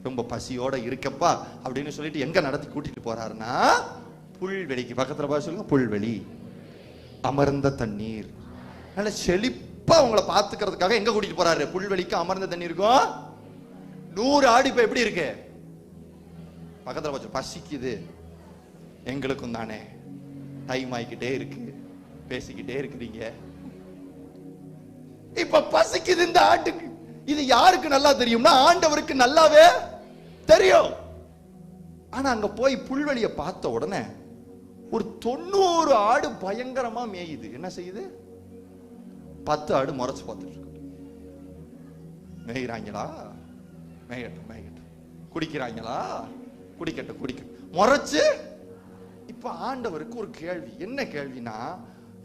ரொம்ப பசியோட இருக்கப்பா அப்படின்னு சொல்லிட்டு எங்க நடத்தி கூட்டிட்டு போறாருன்னா புல்வெளிக்கு. பக்கத்துல போய் சொல்லுங்க, புல்வெளி, அமர்ந்த தண்ணீர். நல்ல செழிப்பா உங்களை பார்த்துக்கிறதுக்காக எங்க கூட்டிட்டு போறாரு? புல்வெளிக்கு, அமர்ந்த தண்ணீருக்கும். 100 ஆடு இப்ப எப்படி இருக்கு? பக்கத்துல போச்சு, பசிக்குது. எங்களுக்கும் தானே, டைம் ஆகிக்கிட்டே இருக்கு, பேசிக்கிட்டே இருக்கிறீங்க. இப்ப பசிக்குது இந்த ஆட்டுக்கு. இது யாருக்கு நல்லா தெரியும்னா ஆண்டவருக்கு நல்லாவே தெரியும். ஆனா அங்க போய் புல்வெளிய பார்த்த உடனே ஒரு 90 ஆடு பயங்கரமா மேயுது. என்ன செய்யுது? 10 ஆடு முறைச்சு பார்த்துட்டு இருக்கு. மேய்கிறாங்களா? மேயட்டும் மேயட்டும். குடிக்கிறாங்களா? குடிக்கட்டும் குடிக்கட்டும். முறைச்சு. இப்ப ஆண்டவருக்கு ஒரு கேள்வி. என்ன கேள்வினா,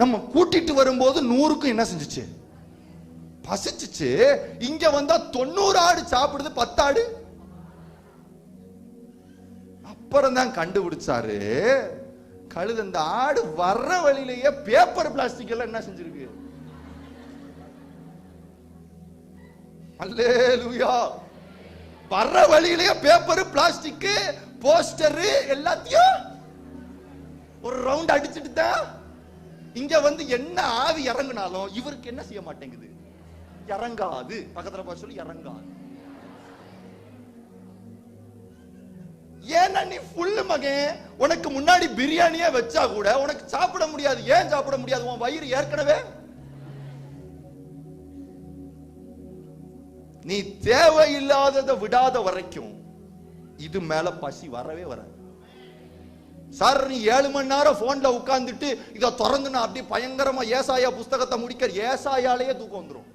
நம்ம கூட்டிட்டு வரும்போது 100க்கும் என்ன செஞ்சுச்சு? பசிச்சுச்சு. இங்க வந்தா 90 ஆடு சாப்பிடுது, 10 ஆடு. அப்புறம் தான் கண்டுபிடிச்சாரு, கழுது அந்த ஆடு வர்ற வழியிலேயே பேப்பர் பிளாஸ்டிக் எல்லாம் என்ன செஞ்சிருக்கு? அல்லேலூயா. வர்ற வழியிலேயே பேப்பர், பிளாஸ்டிக், போஸ்டர் எல்லாத்தையும் ஒரு ரவுண்ட் அடிச்சுட்டு தான் இங்க வந்து என்ன ஆவி இறங்கினாலும் இவருக்கு என்ன செய்ய மாட்டேங்குது? இறங்காது. பக்கத்துல போய் சொல்லி இறங்காது. ஏன்னா நீ ஃபுல் மகன், உனக்கு முன்னாடி பிரியாணியே வச்சா கூட உனக்கு சாப்பிட முடியாது. ஏன் சாப்பிட முடியாது? உன் வயிறு ஏற்கனவே நீ தேவையில்லாததை விடாத வரைக்கும் இது மேல பசி வரவே வராது. சார், நீ 7 மணி நேரம் போன்ல உட்கார்ந்துட்டு இதை திறந்து நான் அப்படியே பயங்கரமா ஏசாயா புஸ்தகத்தை முடிக்க, ஏசாயாலேயே தூக்கம் வந்துடும்.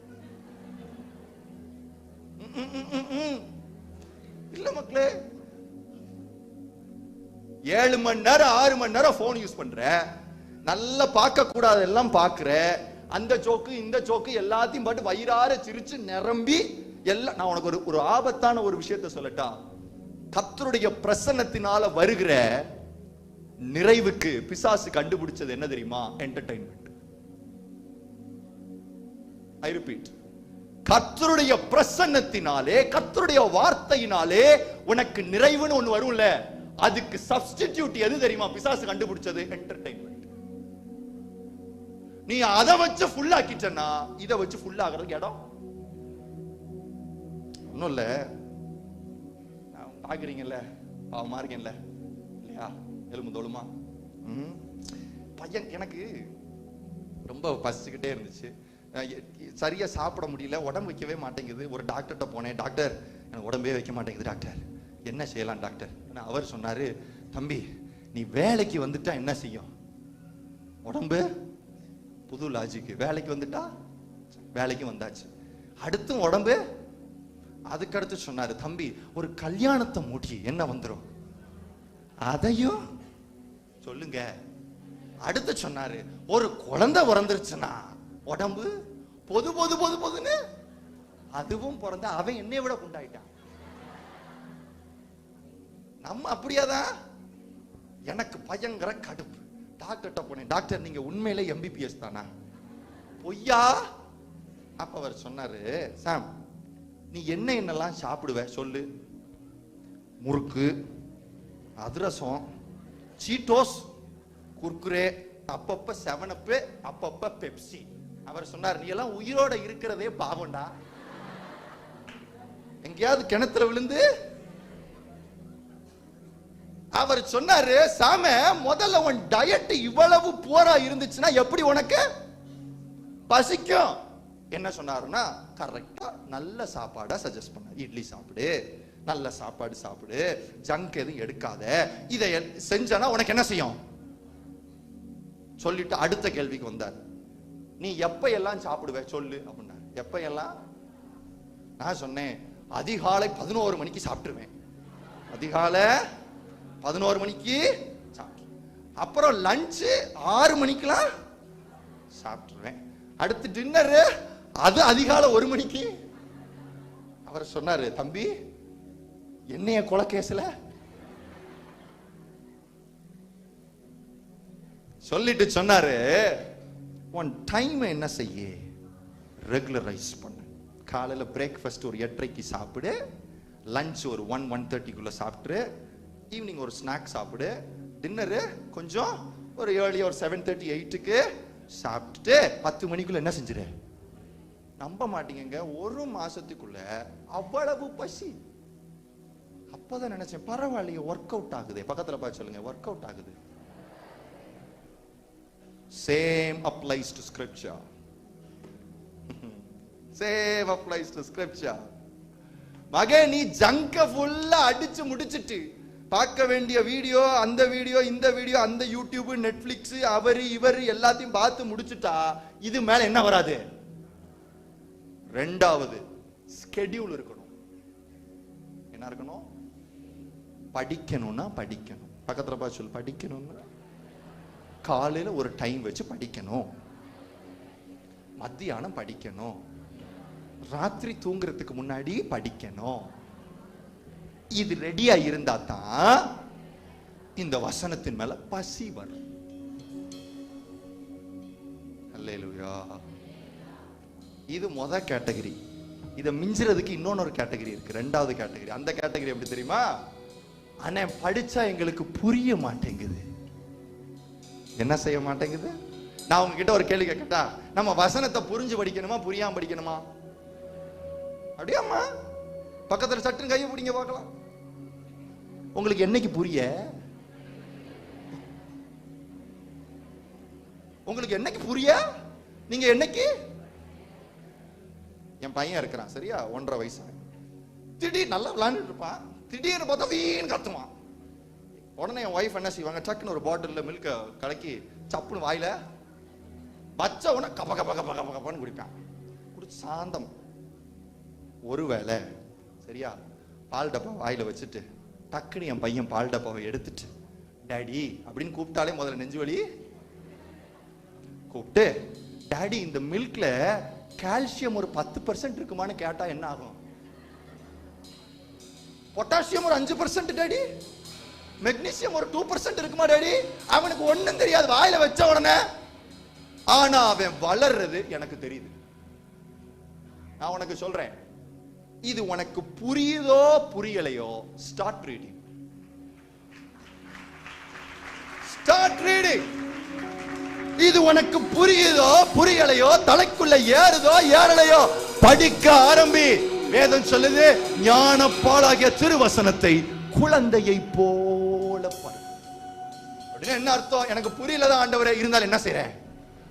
இல்ல மக்களே, 7 மணி நேரம் 6 மணி நேரம் போன் யூஸ் பண்ற, நல்லா பார்க்க கூடாது எல்லாம் பாக்குற, அந்த ஜோக்கு இந்த ஜோக்கு எல்லாத்தையும் பாட்டு வயிறார சிரிச்சு நிரம்பி எல்லாம். நான் உனக்கு ஒரு ஆபத்தான ஒரு விஷயத்தை சொல்லட்டா? கர்த்தருடைய பிரசன்னத்தினால வருகிற நிறைவுக்கு பிசாசு கண்டுபிடிச்சது என்ன தெரியுமா? என்டர்டைன்மெண்ட். ஐ ரிப்பீட், கர்த்தருடைய பிரசன்னத்தினாலே, கர்த்தருடைய வார்த்தையினாலே உனக்கு நிறைவுன்னு ஒண்ணு வரும்ல, அதுக்கு சப்ஸ்டிடியூட் எது தெரியுமா? பிசாசு கண்டுபிடிச்சது என்டர்டைன்மெண்ட். நீ அதை வச்சு ஃபுல் ஆக்கிட்டனா இதை வச்சு ஃபுல் ஆகிறதுக்கு இடம் ஒன்னும் இல்ல. பாக்குறீங்கல்ல, பாவமா இருக்கேன்ல இல்லையா, எலும்பு தோலுமா. பையன் எனக்கு ரொம்ப பசிச்சுக்கிட்டே இருந்துச்சு, சரியா சாப்பிட முடியல, உடம்பு வைக்கவே மாட்டேங்குது. ஒரு டாக்டர்கிட்ட போனேன், டாக்டர் எனக்கு உடம்பே வைக்க மாட்டேங்குது டாக்டர், என்ன செய்யலாம் டாக்டர்? அவர் சொன்னாரு, தம்பி நீ வேலைக்கு வந்துட்டா என்ன செய்யும் உடம்பு? புது லாஜிக்கு, வேலைக்கு வந்துட்டா வேலைக்கு வந்தாச்சு, அடுத்தும் உடம்பு. அதுக்கடுத்து சொன்னாரு, தம்பி ஒரு கல்யாணத்தை மூடி என்ன வந்துரும், அதையும் சொல்லுங்க. அடுத்து சொன்னாரு, ஒரு குழந்தை பிறந்துருச்சுன்னா உடம்பு பொது பொது பொது பொதுன்னு அதுவும் பிறந்த அவன் என்னை விட குண்டாயிட்டான். நம்ம அப்படியாதான். எனக்கு பயங்கர கடுப்பு. டாக்டர்கிட்ட போனேன், டாக்டர் நீங்க உண்மையிலே எம்பிபிஎஸ் தானா? பொய்யா? அப்ப அவர் சொன்னாரு, சாம் நீ என்னெல்லாம் சாப்பிடுவ சொல்லு? முறுக்கு, அதிரசம், சீட்டோஸ், குர்குரே, அப்பப்ப 7up, அப்பப்ப பெப்சி. அவர் சொன்னார், நீ எல்லாம் உயிரோட இருக்கிறதே பாவம்டா, எங்கேயாவது கிணத்துல விழுந்து. அவர் சொன்னாரு, சாம முதல்ல உன் டயட் இவ்வளவு போரா இருந்துச்சுன்னா எப்படி உனக்கு பசிக்கும்? என்ன சொன்னாருன்னா, கரெக்டா நல்ல சாப்பாடா சஜஸ்ட் பண்ணார். இட்லி சாப்பிடு, நல்ல சாப்பாடு சாப்பிடு, ஜங்க் எதுவும் எடுக்காத, இதை செஞ்சனா உனக்கு என்ன செய்யும் சொல்லிட்டு அடுத்த கேள்விக்கு வந்தார். நீ எப்ப எல்லாம் சாப்பிடுவ சொல்லு அப்படின்னாரு. எப்ப எல்லாம்? நான் சொன்னேன், அதிகாலை 11 மணிக்கு சாப்பிட்டுருவேன். அதிகாலை 11 மணிக்கு சாப்பிட்டு, அப்புறம் லஞ்ச் 6 மணிக்கெல்லாம் சாப்பிட்டுருவேன். அடுத்து டின்னரு அது அதிகாலை 1 மணிக்கு. அவர் சொன்னாரு, தம்பி என்னைய கொலை கேஸ்ல சொல்லிட்டு சொன்னாரு, உன் டைம் என்ன செய்ய ரெகுலரைஸ் பண்ணு. காலையில பிரேக்ஃபாஸ்ட் ஒரு 8:30க்கு சாப்பிடு, லஞ்ச் ஒரு 1-1:30க்குள்ள சாப்பிட்டு, ஈவினிங் ஒரு ஸ்நாக் சாப்பிடு, டின்னரு கொஞ்சம் ஒரு ஏர்லி ஒரு 7:30-8க்கு சாப்பிட்டுட்டு 10 மணிக்குள்ள என்ன செஞ்சிரு. நம்ப மாட்டீங்க, ஒரு மாசத்துக்குள்ள அவ்வளவு பசி. அப்பதான் நினைச்சேன், பரவாயில்லையே ஒர்க் அவுட் ஆகுது. பக்கத்துல பார்த்து சொல்லுங்க, ஒர்க் அவுட் ஆகுது. Same applies to scripture. Same applies to scripture. மகே நீ ஜங்க ஃபுல்லா அடிச்சு முடிச்சிட்டு பார்க்க வேண்டிய வீடியோ, அந்த வீடியோ, இந்த வீடியோ, அந்த யூடியூப், நெட்ஃபிளிக்ஸ், அவர் இவர் எல்லாத்தையும் பார்த்து முடிச்சுட்டா இது மேல என்ன வராது? ரெண்டாவது ஸ்கெடியூல் இருக்கணும். என்ன இருக்கணும்? படிக்கணும்னா படிக்கணும். பக்கத்துல பார்த்து சொல்லு, படிக்கணும்னா காலையில ஒரு டைம் வச்சு படிக்கணும், மத்தியானம் படிக்கணும், ராத்திரி தூங்குறதுக்கு முன்னாடி படிக்கணும். இது ரெடியா இருந்தா தான் இந்த வசனத்தின் மேல பசி வரும். அல்லேலூயா. இது முத கேட்டகரி. இதை மிஞ்சுறதுக்கு இன்னொன்னு கேட்டகரி இருக்கு, ரெண்டாவது கேட்டகரி. அந்த கேட்டகரி எப்படி தெரியுமா? ஆனா படிச்சா எங்களுக்கு புரிய மாட்டேங்குது. என்ன செய்ய மாட்டேங்குது? நான் உங்ககிட்ட ஒரு கேள்வி கேட்கட்டா? நம்ம வசனத்தை புரிஞ்சு படிக்கணுமா புரியாம படிக்கணுமா? அப்படியாம்மா? பக்கத்துல சட்டுன்னு கையை பிடிங்க பார்க்கலாம். உங்களுக்கு என்னைக்கு புரிய? உங்களுக்கு என்னைக்கு புரிய? நீங்க என்னைக்கு? என் பையன் இருக்கிறான் சரியா, 1.5 வயசு. திடீர் நல்லா விளையாண்டுட்டு இருப்பான், திடீர்னு பார்த்தா வீண் கத்துவான். உடனே என் ஒய்ஃப் என்ன செய்வாங்க, டக்குன்னு ஒரு பாட்டில் மில்க கலக்கி சப்புன்னு வாயில வச்ச உடனே கப்ப கப்ப கப்ப கப்ப கப்பன்னு குடிப்பான். குடிச்சு சாந்தம். ஒருவேளை சரியா? பால் டப்பா வாயில வச்சுட்டு டக்குன்னு என் பையன் பால் டப்பாவை எடுத்துட்டு டாடி அப்படின்னு கூப்பிட்டாலே முதல்ல நெஞ்சு வலி. கூப்பிட்டு டாடி இந்த மில்க்ல கால்சியம் ஒரு 10% இருக்குமான்னு கேட்டா என்ன ஆகும்? பொட்டாசியம் ஒரு 5% டாடி, மெக்னீசியம் ஒரு 2% இருக்குமா டாடி? அவனுக்கு ஒண்ணும் தெரியாது வாயில வச்ச உடனே. ஆனா அவன் வளர்றது எனக்கு தெரியுது. நான் உனக்கு சொல்றேன், இது உனக்கு புரியுதோ புரியலையோ, ஸ்டார்ட் ரீடிங். Start reading. இது உனக்கு புரியுதோ புரியலையோ, தலைக்குள்ள ஏறுதோ ஏறலையோ, படிக்க ஆரம்பி. வேதம் சொல்லுது, ஞானப்பாலாகிய திருவசனத்தை குழந்தையை போல படி. அப்படின்னா என்ன அர்த்தம்? எனக்கு புரியலதான் ஆண்டவரே, இருந்தாலும் என்ன செய்றேன்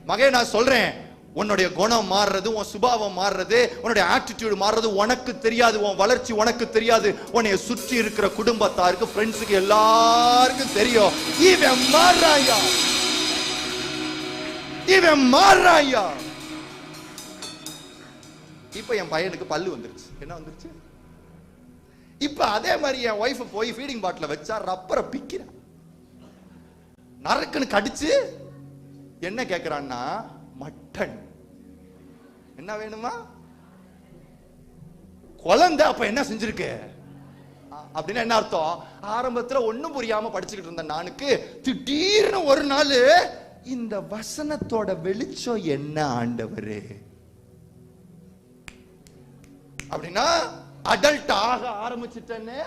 மகே? நான் சொல்றேன், உன்னுடைய குணம் மாறுறது, உன் சுபாவம் மாறுறது, உன்னுடைய ஆட்டிடியூட் மாறுறது உனக்கு தெரியாது. உன் வளர்ச்சி உனக்கு தெரியாது. உன்னை சுற்றி இருக்கிற குடும்பத்தாருக்கு, ஃப்ரெண்ட்ஸுக்கு எல்லாருக்கும் தெரியும். இவன் மாறாயா, இவன் மாறாயா. இப்ப என் பையனுக்கு பல்லு வந்துருச்சு. என்ன வந்துருச்சு? இப்ப அதே மாதிரி என் ஒய்ஃப் போய் ஃபீடிங் பாட்டில வச்சா ரப்பரை பிக்கிறான். நறுக்குன்னு கடிச்சு என்ன கேக்குறான்னா, மட்டன். என்ன வேணுமா? குழந்தை அப்ப என்ன செஞ்சிருக்கு அப்படின்னா என்ன அர்த்தம்? ஆரம்பத்துல ஒண்ணும் புரியாம படிச்சுக்கிட்டு இருந்த நானுக்கு திடீர்னு ஒரு நாள் இந்த வசனத்தோட வெளிச்சம் என்ன ஆண்டவரே அப்படின்னா அடல்ட் ஆக ஆரம்பிச்சுட்டேன்னு.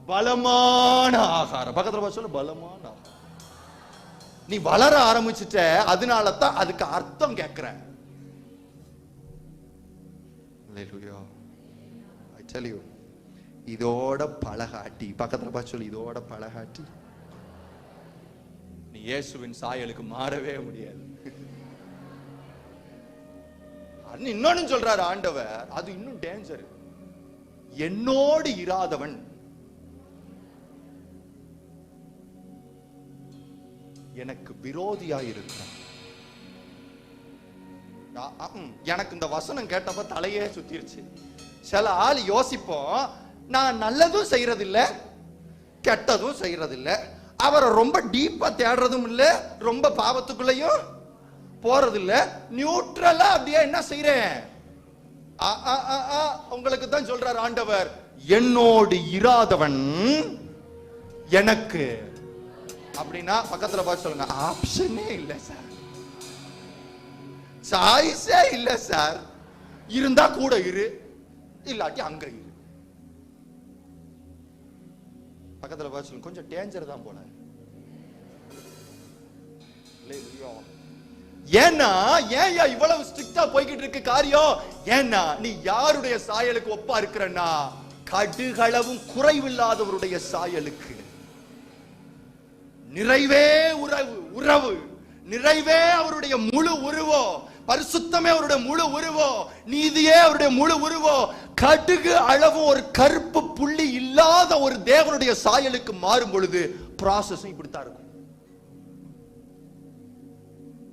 பலமான ஆகாரம், பக்கத்துல சொல்ல, பலமான ஆகாரம். நீ வளர ஆரம்பிச்சுட்ட, அதனால தான் அதுக்கு அர்த்தம் கேட்கிறேன். I tell you, இதோட பழகாட்டி, பக்கத்துல பார்த்து சொல்லு, இதோட பழகாட்டி நீ இயேசுவின் சாயலுக்கு மாறவே முடியாது. இன்னொன்னு சொல்றாரு ஆண்டவர், அது இன்னும் டேஞ்சர். என்னோடு இராதவன் எனக்கு விரோதியா இருக்கிறான். எனக்கு இந்த வசனம் கேட்டப்ப தலையே சுத்திருச்சு. சில ஆள் யோசிப்போம், நான் நல்லதும் செய்யறதில்ல கெட்டதும் செய்யறதில்ல, அவரை ரொம்ப டீப்பா தேடுறதும் இல்ல, ரொம்ப பாவத்துக்குள்ளயும் போறதில்ல, நியூட்ரலா அப்படியே என்ன செய்யறேன். உங்களுக்கு தான் சொல்றார் ஆண்டவர், என்னோடு இராதவன் எனக்கு. அப்படின்னா பக்கத்துல பார்த்து சொல்லுங்க, ஆப்ஷனே இல்ல சார், சாய்ஸே இல்ல சார். இருந்தா கூட இரு, இல்லாட்டி அங்க இரு. பக்கத்துல பார்த்து சொல்லுங்க, கொஞ்சம் டேஞ்சர் தான் போல. ஏன்னா ஏன் இவ்வளவு ஸ்ட்ரிக்ட்டா போய்கிட்டு இருக்கு காரியம்? ஏன்னா நீ யாருடைய சாயலுக்கு ஒப்பா இருக்கிறன்னா, கடுகளவும் குறைவில்லாதவருடைய சாயலுக்கு. நிறைவே உறவு, நிறைவே அவருடைய முழு உருவம், பரிசுத்தமே அவருடைய முழு உருவம், நீதியே அவருடைய முழு உருவம். கடுகு அளவும் ஒரு கருப்பு புள்ளி இல்லாத ஒரு தேவனுடைய சாயலுக்கு மாறும் பொழுது ப்ராசஸ் இப்படித்தான் இருக்கும்.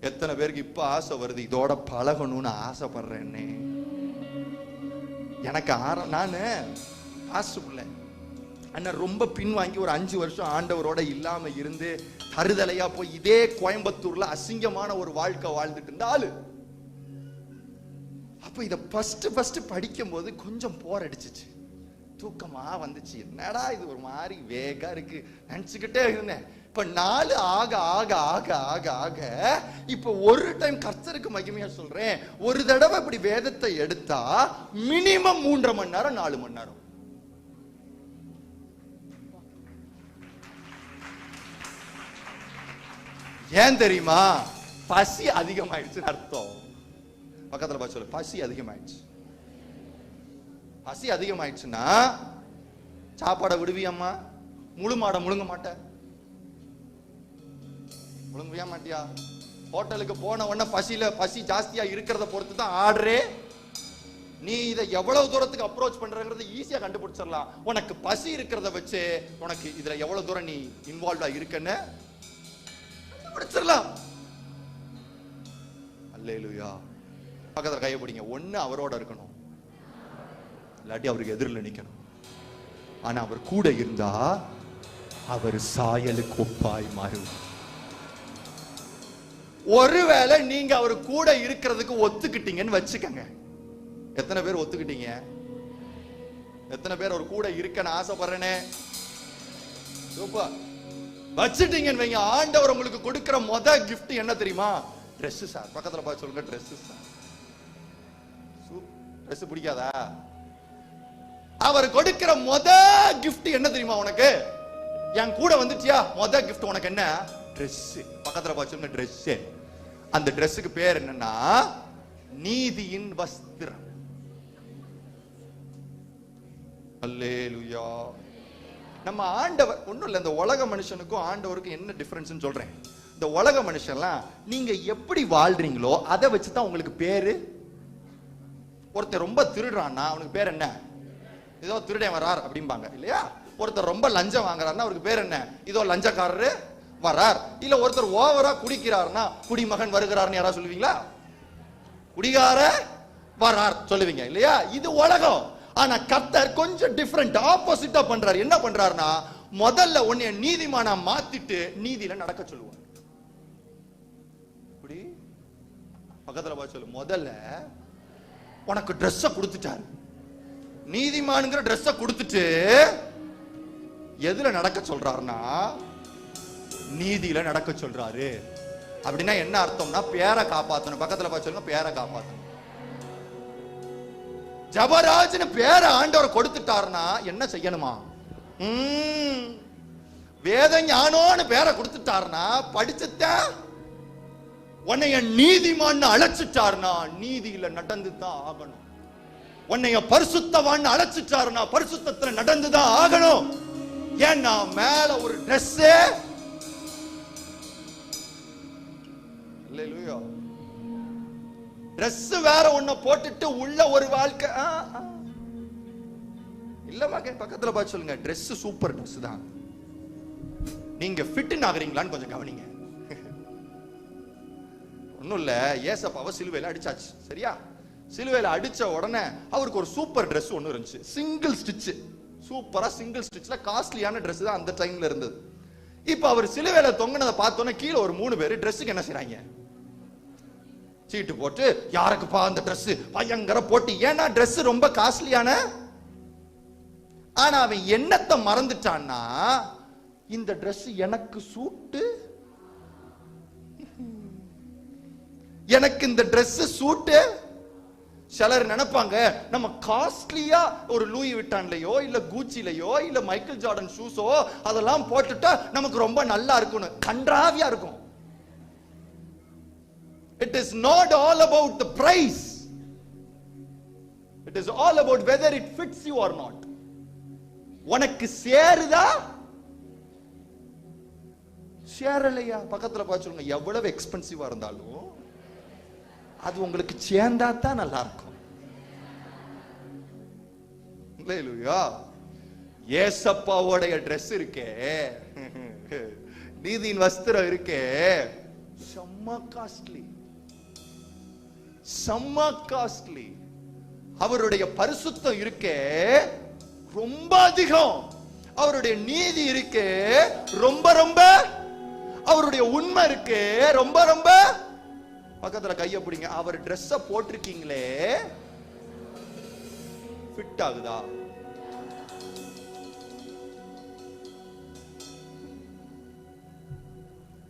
எத்தனை பேருக்கு இப்ப ஆசை வருது, இதோட பழகணும்னு ஆசைப்படுறேன்னே. எனக்கு நானு ஆசைப்புள்ள அண்ணா ரொம்ப பின்வாங்கி ஒரு 5 வருஷம் ஆண்டவரோட இல்லாம இருந்து தருதலையா போய் இதே கோயம்புத்தூர்ல அசிங்கமான ஒரு வாழ்க்கை வாழ்ந்துட்டு இருந்த ஆளு. அப்ப இத ஃபர்ஸ்ட் படிக்கும் போது கொஞ்சம் போர் அடிச்சிச்சு, தூக்கமா வந்துச்சு. என்னடா இது ஒரு மாதிரி வேகா இருக்கு நினைச்சுக்கிட்டே இருந்தேன். இப்ப நாள் ஆக ஆக ஆக ஆக ஆக இப்ப ஒரு டைம் கர்த்தருக்கு மகிமையா சொல்றேன், ஒரு தடவை இப்படி வேதத்தை எடுத்தா மினிமம் 3.5 மணி நேரம் 4 மணி நேரம். ஏன் தெரியுமா? பசி அதிகமாயிடுச்சு அர்த்தம். பக்கத்துல பார்த்து சொல்லு, பசி அதிகமாயிடுச்சு. பசி அதிகமாயிடுச்சுன்னா சாப்பாடை விடுவியம்மா? முழு மாடை முழுங்க மாட்ட? முழுங்கவே மாட்டியா? ஹோட்டலுக்கு போன உடனே பசி ஜாஸ்தியா இருக்கிறத பொறுத்து தான் ஆர்டரே. நீ இதை எவ்வளவு தூரத்துக்கு அப்ரோச் பண்றங்கிறத ஈஸியா கண்டுபிடிச்சிடலாம். உனக்கு பசி இருக்கிறத வச்சு உனக்கு இதுல எவ்வளவு தூரம் நீ இன்வால்வா இருக்கன்னு கண்டுபிடிச்சிடலாம். அல்லேலூயா. பக்கத்துல கையை பிடிங்க. ஒண்ணு அவரோட இருக்கணும், இல்லாட்டி அவருக்கு எதிரில் நிக்கணும். ஆனா அவர் கூட இருந்தா அவர் சாயலுக்கு ஒப்பாய் மாறுவார். ஒருவேளை நீங்க அவர் கூட இருக்கிறதுக்கு ஒத்துக்கிட்டீங்கன்னு வச்சுக்கங்க. எத்தனை பேர் ஒத்துக்கிட்டீங்க? எத்தனை பேர் அவர் கூட இருக்கன்னு ஆசைப்படுறேனே? சூப்பர். வச்சுட்டீங்கன்னு வைங்க, ஆண்டவர் உங்களுக்கு கொடுக்கிற முதல் gift என்ன தெரியுமா? Dress sir. பக்கத்துல பார்த்து சொல்லுங்க, Dress சார். Dress பிடிக்காதா? அவர் கொடுக்கிற முதல் gift என்ன தெரியுமா உனக்கு? என் கூட வந்துட்டியா, முதல் gift உனக்கு என்ன? Dress. பக்கத்துல பார்த்து சொல்லுங்க, Dress. அந்த Dressக்கு பேர் என்னன்னா நீதியின் வஸ்திரம். அல்லேலூயா. நம்ம ஆண்டவர் ஒண்ணும் இல்ல, இந்த உலக மனுஷனுக்கும் ஆண்டவருக்கும் என்ன டிஃபரன்ஸ்னு சொல்றேன். இந்த உலக மனுஷன்லாம் நீங்க எப்படி வாழ்றீங்களோ அதை வச்சுதான் உங்களுக்கு பேரு. ஒருத்தர் ரொம்ப திருடுறான்னா அவனுக்கு பேர் என்ன? ஏதோ திருடன் வரார் அப்படிம்பாங்க இல்லையா? ஒருத்தர் ரொம்ப லஞ்சம் வாங்குறாருன்னா அவருக்கு பேர் என்ன? இதோ லஞ்சக்காரரு வரார். இல்ல ஒருத்தர் ஓவரா குடிக்கிறாருன்னா குடிமகன் வருகிறார்னு யாராவது சொல்லுவீங்களா? குடிகார வரார் சொல்லுவீங்க இல்லையா? இது உலகம். ஆனா கர்த்தர் கொஞ்சம் டிஃபரெண்ட், ஆப்போசிட்டா பண்றாரு. என்ன பண்றாருன்னா முதல்ல உன்னை நீதிமானா மாத்திட்டு நீதியில நடக்க சொல்லுவார். இப்படி பக்கத்துல பார்த்து சொல்லு, முதல்ல உனக்கு Dress கொடுத்துட்டாரு, நீதிமான்ங்கிற Dress கொடுத்துட்டு எதுல நடக்க சொல்றாருன்னா நீதியில நடக்க சொல்றாரு. அப்படின்னா என்ன அர்த்தம்னா பேரை காப்பாத்தணும். பக்கத்துல பார்த்து சொல்லுங்க, பேரை காப்பாத்தணும். ஜபராஜ்னு பேரை ஆண்டவர் கொடுத்துட்டாருன்னா என்ன செய்யணுமா? வேத ஞானோன்னு பேரை கொடுத்துட்டாருன்னா படிச்சுட்ட உன்னைய நீதிமான்னு அழைச்சிட்டாருன்னா நீதியில நடந்துதான் ஆகணும். உன்னைய பரிசுத்தவான்னு அழைச்சிட்டாருன்னா பரிசுத்தத்துல நடந்துதான் ஆகணும். ஏன்னா மேல ஒரு Dress. அல்லேலூயா. Dress வேற ஒண்ண போட்டுட்டு உள்ள ஒரு வாழ்க்கை இல்ல. மகன் பக்கத்துல பார்த்து சொல்லுங்க, Dress சூப்பர் Dress தான். நீங்க ஃபிட் ஆகுறீங்களான்னு கொஞ்சம் கவனிங்க. ஒண்ணும் இல்ல, ஏசப்பாவை சிலுவையில அடிச்சாச்சு சரியா? சிலுவையில அடிச்ச உடனே அவருக்கு ஒரு சூப்பர் Dress ஒண்ணு இருந்துச்சு, சிங்கிள் ஸ்டிச். சூப்பரா சிங்கிள் ஸ்டிச்ல காஸ்ட்லியான Dress தான் அந்த டைம்ல இருந்தது. இப்ப அவர் சிலுவையில தொங்கினதை பார்த்தோன்னே கீழே ஒரு 3 பேர் Dressக்கு என்ன செய்றாங்க? சீட்டு போட்டு யாருக்குப்பா அந்த Dress, பயங்கர போட்டி. ஏன்னா Dress ரொம்ப காஸ்ட்லியான. ஆனா அவன் என்னத்தை மறந்துட்டான்னா இந்த Dress எனக்கு சூட்டு, எனக்கு இந்த Dress சூட்டு. சிலர் நினைப்பாங்க நம்ம காஸ்ட்லியா ஒரு லூயி விட்டான்லயோ இல்ல கூச்சிலயோ இல்ல மைக்கேல் ஜார்டன் ஷூஸோ அதெல்லாம் போட்டுட்டா நமக்கு ரொம்ப நல்லா இருக்கும்னு. கன்றாவியா இருக்கும். It is not all about the price. It is all about whether it fits you or not. உனக்கு சேருதா சேரலையா? பக்கத்துல பார்த்து சொல்லுங்க, எவ்வளவு எக்ஸ்பென்சிவா இருந்தாலும் அது உங்களுக்கு சேர்ந்தா தான் நல்லா இருக்கும். அல்லேலூயா. ஏசப்பாவோட Dress இருக்கே, நீதியின் வஸ்திரம் இருக்கே, செம்ம காஸ்ட்லி, செம்ம காஸ்ட்லி. அவருடைய பரிசுத்தம் இருக்கே ரொம்ப அதிகம். அவருடைய நீதி இருக்கே ரொம்ப ரொம்ப. அவருடைய உண்மை இருக்கே ரொம்ப ரொம்ப. பக்கத்துல கைய பிடிங்க, அவர் Dress போட்டிருக்கீங்களே ஃபிட் ஆகுதா?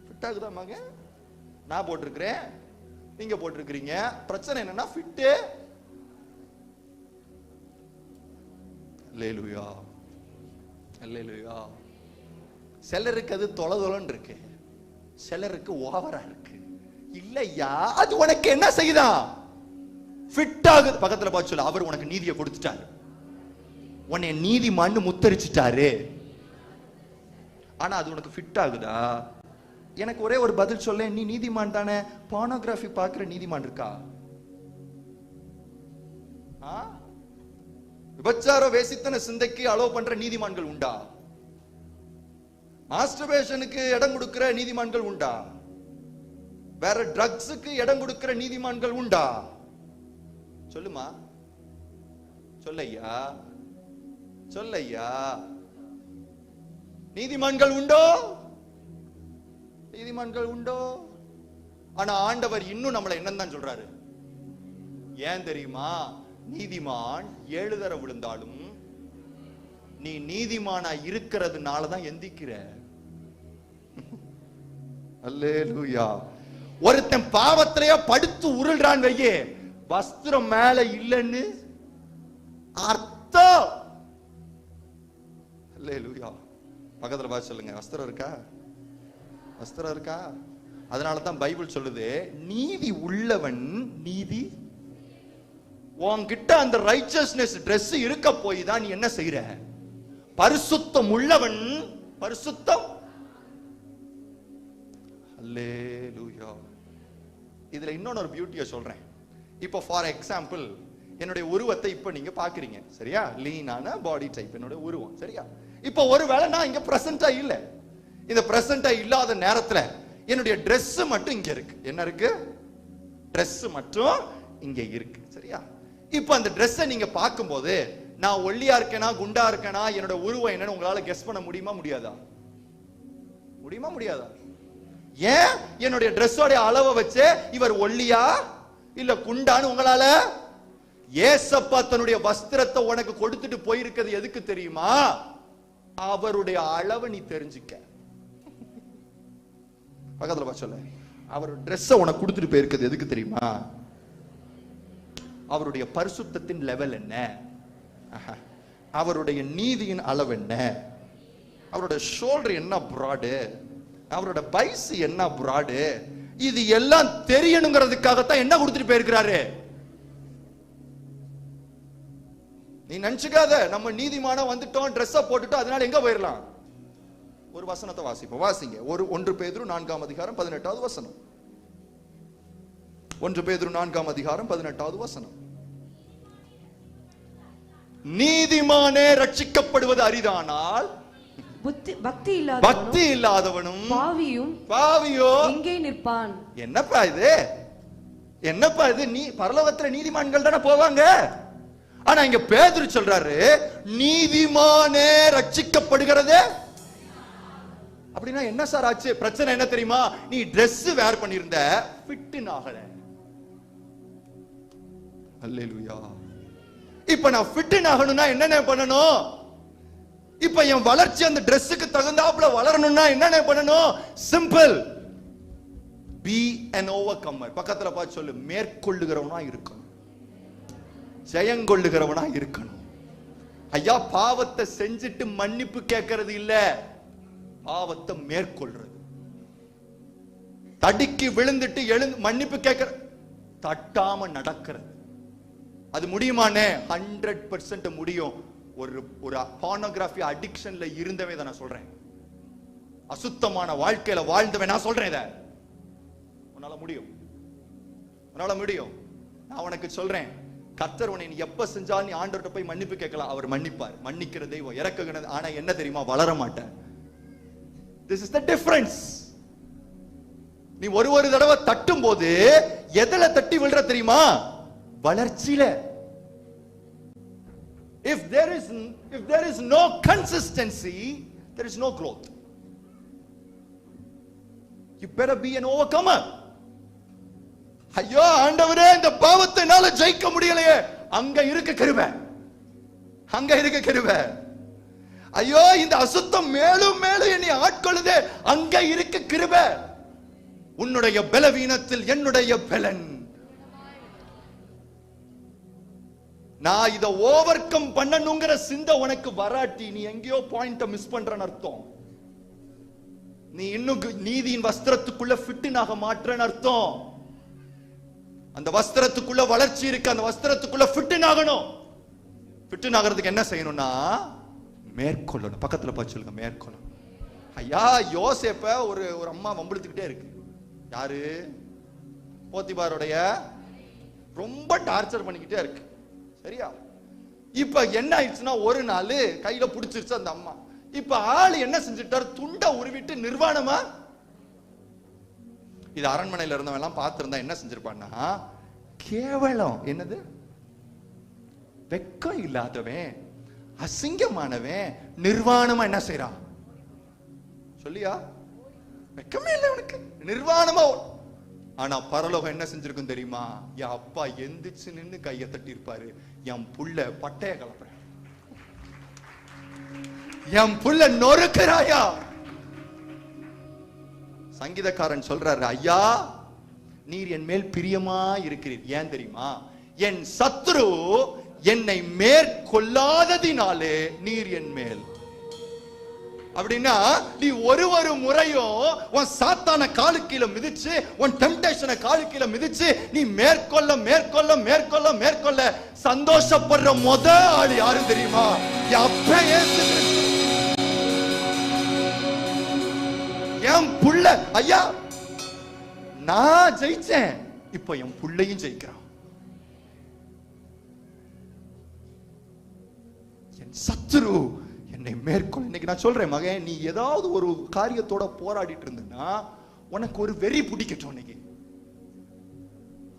ஃபிட் ஆகுதா மக? நான் போட்டிருக்கிறேன், நீங்க போட்டிருக்கிறீங்க. பிரச்சனை என்னன்னா ஃபிட். அல்லேலூயா, அல்லேலூயா. சிலருக்கு அது தொலைதொலன்னு இருக்கு, சிலருக்கு ஓவரா இருக்கு. இல்லையா, அது உனக்கு என்ன செய்யுதா? ஃபிட் ஆகுது. பக்கத்துல பார்த்து சொல்ல, அவர் உனக்கு நீதியை கொடுத்துட்டாரு, உன்னை நீதிமான்னு முத்தரிச்சிட்டாரு. ஆனா அது உனக்கு ஃபிட் ஆகுதா? எனக்கு ஒரே ஒரு பதில் சொல்ல, நீ நீதிமான் தானே. போனோகிராஃபி பார்க்கிற நீதிமான் இருக்கா? விபச்சார வேசித்தன சிந்தைக்கு அலோவ் பண்ற நீதிமான்கள் உண்டா? மாஸ்டர்பேஷனுக்கு இடம் கொடுக்கிற நீதிமான்கள் உண்டா? வேற ட்ரக்ஸுக்கு இடம் கொடுக்கிற நீதிமான்கள் உண்டா? சொல்லுமா, சொல்லையா, சொல்லையா. நீதிமான்கள் உண்டோ? நீதிமான்கள் உண்டோ? ஆனா ஆண்டவர் இன்னும் நம்மளை என்னன்னு சொல்றாரு? ஏன் தெரியுமா? நீதிமான் 7 தடவை விழுந்தாலும் நீ நீதிமானா இருக்கிறதுனாலதான் எந்திக்கிற. அல்லேலூயா. ஒருத்தன் பாவத்திலேயே படுத்து உருள்றான் வையே, வஸ்திரம் மேல இல்லைன்னு அர்த்தம். அல்லேலூயா. பக்கத்துல பார்த்து சொல்லுங்க, வஸ்திரம் இருக்கா? வஸ்திரம் இருக்கா? அதனாலதான் பைபிள் சொல்லுது, நீதி உள்ளவன் நீதி. உன்கிட்ட அந்த ரைச்சஸ்னஸ் Dress இருக்க போய் தான் நீ என்ன செய்யற? பரிசுத்தம் உள்ளவன் பரிசுத்தம். அல்லேலூயா. இதுல இன்னொரு பியூட்டியை சொல்றேன். இப்போ ஃபார் எக்ஸாம்பிள், என்னுடைய உருவத்தை இப்ப நீங்க பாக்குறீங்க, சரியா? லீனான பாடி டைப் என்னோட உருவம், சரியா? இப்போ ஒருவேளை நான் இங்க பிரசன்டா இல்ல, இந்த பிரசன்டா இல்லாத நேரத்துல என்னுடைய Dress மட்டும் இங்க இருக்கு. என்ன இருக்கு? Dress மட்டும் இங்க இருக்கு, சரியா? இப்போ அந்த Dress-ஐ நீங்க பார்க்கும்போது நான் ஒல்லியா இருக்கேனா குண்டா இருக்கேனா என்னோட உருவம் என்னன்னு உங்களால கெஸ் பண்ண முடியுமா முடியாதா? முடியுமா முடியாதா? ஏன் என்னுடைய Dress-ஓட அளவை வச்சு இவர் ஒல்லியா இல்ல குண்டான்னு உங்களால? ஏசப்பா தன்னுடைய வஸ்திரத்தை உனக்கு கொடுத்துட்டு போயிருக்கிறது எதுக்கு தெரியுமா? அவருடைய அளவை நீ தெரிஞ்சுக்க. பக்கத்துல பா சொல்ல, அவர் Dress-ஐ உனக்கு கொடுத்துட்டு போயிருக்கிறது எதுக்கு தெரியுமா? அவருடைய பரிசுத்தத்தின் லெவல் என்ன, அவருடைய நீதியின் அளவு என்ன, அவருடைய ஷோல்டர் என்ன பிராடு, அவரோட பைஸ் என்ன பிராடு, இது எல்லாம் தெரியணுங்கிறதுக்காகத்தான் என்ன கொடுத்துட்டு போயிருக்கிறாரு. நீ நினைச்சுக்காத நம்ம நீதிமான வந்துட்டோம் Dress-ஐ போட்டுட்டோம் அதனால எங்க போயிடலாம். ஒரு வசனத்தை வாசிப்போம், வாசிங்க. 1 பேதுரு 4ஆம் அதிகாரம் 18வது வசனம். 1 பேதுரு 4ஆம் அதிகாரம் 18வது வசனம். நீதிமானே ரட்சிக்கப்படுவது அரிதானால் பக்தி இல்லாதவனும் பாவியோ எங்கே நிற்பான். என்னப்பா இது? என்னப்பா இது? நீ பரலோகத்துல நீதிமான்கள் தானே போவாங்க. ஆனா இங்க பேதுரு சொல்றாரு, நீதிமானே ரட்சிக்கப்படுகிறது. அப்படின்னா என்ன சார் ஆச்சு? பிரச்சனை என்ன தெரியுமா? நீ Dress வேர் பண்ணிருந்த, ஃபிட் ஆகல. அல்லேலூயா. இப்ப நான் ஃபிட் ஆகணும்னா என்னென்ன பண்ணணும்? இப்ப என் வளர்ச்சி அந்த Dress-க்கு தகுந்தாப்புல வளரணும்னா என்னென்ன பண்ணணும்? சிம்பிள். Be an overcomer. பக்கத்துல பார்த்து சொல்லு, மேற்கொள்ளுகிறவனா இருக்கணும், ஜெயங்கொள்ளுகிறவனா இருக்கணும். ஐயா, பாவத்தை செஞ்சுட்டு மன்னிப்பு கேட்கறது இல்ல, பாவத்தை மேற்கொள்றது. தடிக்கு விழுந்துட்டு எழுந்து மன்னிப்பு கேட்கிற, தட்டாம நடக்கிறது. அது முடியுமானே? 100% முடியும். ஒரு pornography அடிக்ஷன்ல இருந்தவே தான் நான் சொல்றேன், அசுத்தமான வாழ்க்கையில வாழ்ந்தவன் நான் சொல்றேன். இத உன்னால முடியும், உன்னால முடியும். நான் உனக்கு சொல்றேன், கர்த்தர் உன்னை நீ எப்ப செஞ்சாலும் நீ ஆண்டவர்கிட்ட போய் மன்னிப்பு கேட்கலாம், அவர் மன்னிப்பார். மன்னிக்கிற தெய்வம், இறக்குகிறது. ஆனா என்ன தெரியுமா? வளர மாட்டேன். This is the difference. நீ ஒரு தடவை தட்டும் போது எதுல தட்டி விழுற தெரியுமா? வளர்ச்சியில. If there is no consistency, there is no growth. You better be an overcomer. ஐயோ ஆண்டவரே, இந்த பாவத்தை என்னால ஜெயிக்க முடியலையே. அங்க இருக்க கிருபை, அங்க இருக்க கிருபை. ஐயோ இந்த அசுத்தம் மேலும் மேலும் என்னை ஆட்கொள்ளுதே, அங்க இருக்க கிருபை. உன்னுடைய பலவீனத்தில் என்னுடைய பலன். நான் இத ஓவர் கம் பண்ணணுங்கிற சிந்தை உனக்கு வராட்டி நீ எங்கேயோ பாயிண்ட மிஸ் பண்றன்னு அர்த்தம். நீ இன்னும் நீதியின் வஸ்திரத்துக்குள்ள ஃபிட்டாக மாற்றன்னு அர்த்தம். அந்த வஸ்திரத்துக்குள்ள வளர்ச்சி இருக்கு, அந்த வஸ்திரத்துக்குள்ள ஃபிட் ஆகணும். ஃபிட் ஆகிறதுக்கு என்ன செய்யணும்னா மேற்கொள்ளணும். பக்கத்துல பார்த்து சொல்லுங்க, மேற்கொள்ளணும். ஐயா, யோசேப்ப ஒரு அம்மா வம்பிழுத்துக்கிட்டே இருக்கு. யாரு? போத்திபாருடைய ரொம்ப டார்ச்சர் பண்ணிக்கிட்டே இருக்கு, சரியா? இப்ப என்ன ஆயிடுச்சுன்னா, ஒரு நாள் கையில புடிச்சிருச்சு அந்த அம்மா. இப்ப ஆளு என்ன செஞ்சுட்டாரு? துண்டை உருவிட்டு நிர்வாணமா. இது அரண்மனையில இருந்தவன் எல்லாம் பார்த்திருந்தா என்ன செஞ்சிருப்பான்னா, கேவலம். என்னது வெக்கம் இல்லாதவன், அசிங்கமானவன் நிர்வாணமா என்ன செய்யறான் சொல்லியா? வெக்கமே இல்லை உனக்கு, நிர்வாணமா. ஆனா பரலோகம் என்ன செஞ்சிருக்கும் தெரியுமா? என் அப்பா எந்திரிச்சு நின்னு கையை தட்டி இருப்பாரு, என் புள்ள பட்டைய கலப்புற, என் புள்ள நொறுக்கிறாயா. சங்கீதக்காரன் சொல்றாரு, ஐயா நீர் என் மேல் பிரியமா இருக்கிறீர். ஏன் தெரியுமா? என் சத்துரு என்னை மேற்கொள்ளாததினாலே நீர் என் மேல். அப்படின்னா நீ ஒரு முறையும் உன் சாத்தான காலு கீழே மிதிச்சு, உன் டெம்ப்டேஷனை காலு கீழே மிதிச்சு நீ மேற்கொள்ள மேற்கொள்ள மேற்கொள்ள மேற்கொள்ள சந்தோஷப்படுற முத ஆள் யாரு தெரியுமா? என் புள்ள. ஐயா நான் ஜெயிச்சேன், இப்ப என் புள்ளையும் ஜெயிக்கிறான். என் சத்துரு என்னை மேற்கொள். இன்னைக்கு நான் சொல்றேன் மகன், நீ ஏதாவது ஒரு காரியத்தோட போராடிட்டு இருந்தனா உனக்கு ஒரு வெறி பிடிக்கட்டும். இன்னைக்கு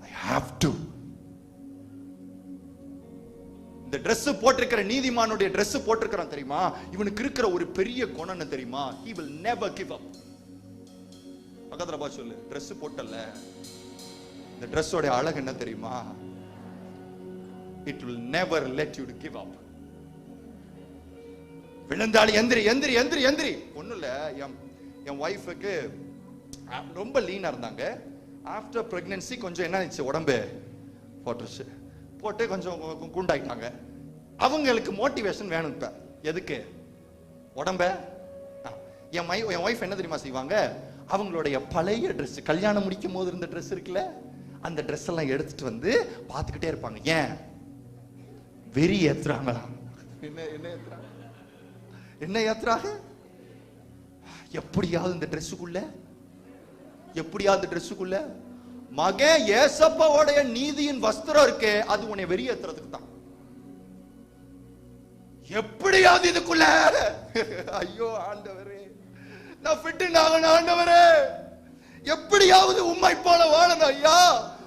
I have to. இந்த Dress போட்டிருக்கிற நீதிமானுடைய Dress போட்டிருக்கிறான் தெரியுமா? இவனுக்கு இருக்கிற ஒரு பெரிய குணம் என்ன தெரியுமா? He will never give up. பக்கத்துல பா சொல்லு, Dress போட்டல, இந்த Dress-ஓட அழகு என்ன தெரியுமா? It will never let you to give up. விழுந்தாளி எந்திரி எந்திரி எந்திரி எந்திரி. ஒண்ணும் இல்ல, என் ஒய்ஃபுக்கு ரொம்ப லீனா இருந்தாங்க. ஆஃப்டர் பிரெக்னன்சி கொஞ்சம் என்ன ஆச்சு, உடம்பு போட்டுருச்சு. போட்டு கொஞ்சம் குண்டாயிட்டாங்க. அவங்களுக்கு மோட்டிவேஷன் வேணும். இப்ப எதுக்கு? உடம்ப. என் ஒய்ஃப் என்ன தெரியுமா செய்வாங்க? அவங்களுடைய பழைய ட்ரெஸ், கல்யாணம் முடிக்கும் போது இருந்த ட்ரெஸ் இருக்குல்ல, அந்த ட்ரெஸ் எல்லாம் எடுத்துட்டு வந்து பார்த்துக்கிட்டே இருப்பாங்க. ஏன்? வெறி ஏத்துறாங்களாம். என்ன ஏத்துறாங்க? என்ன ஏத்துறாங்க? எப்படியாவது இந்த ட்ரெஸ்ஸுக்குள்ள, எப்படியாவது ட்ரெஸ்ஸுக்குள்ள மகன் ஏசப்பாவோடைய நீதியின் வஸ்திரம் இருக்கே, அது உன்னை வெறியேத்துறதுக்கு தான். எப்படியாவது இதுக்குள்ள. ஐயோ ஆண்டவரே, நான் ஃபிட் ஆகணும் ஆண்டவரே, எப்படியாவது உம்மை போல வாழணும் ஐயா,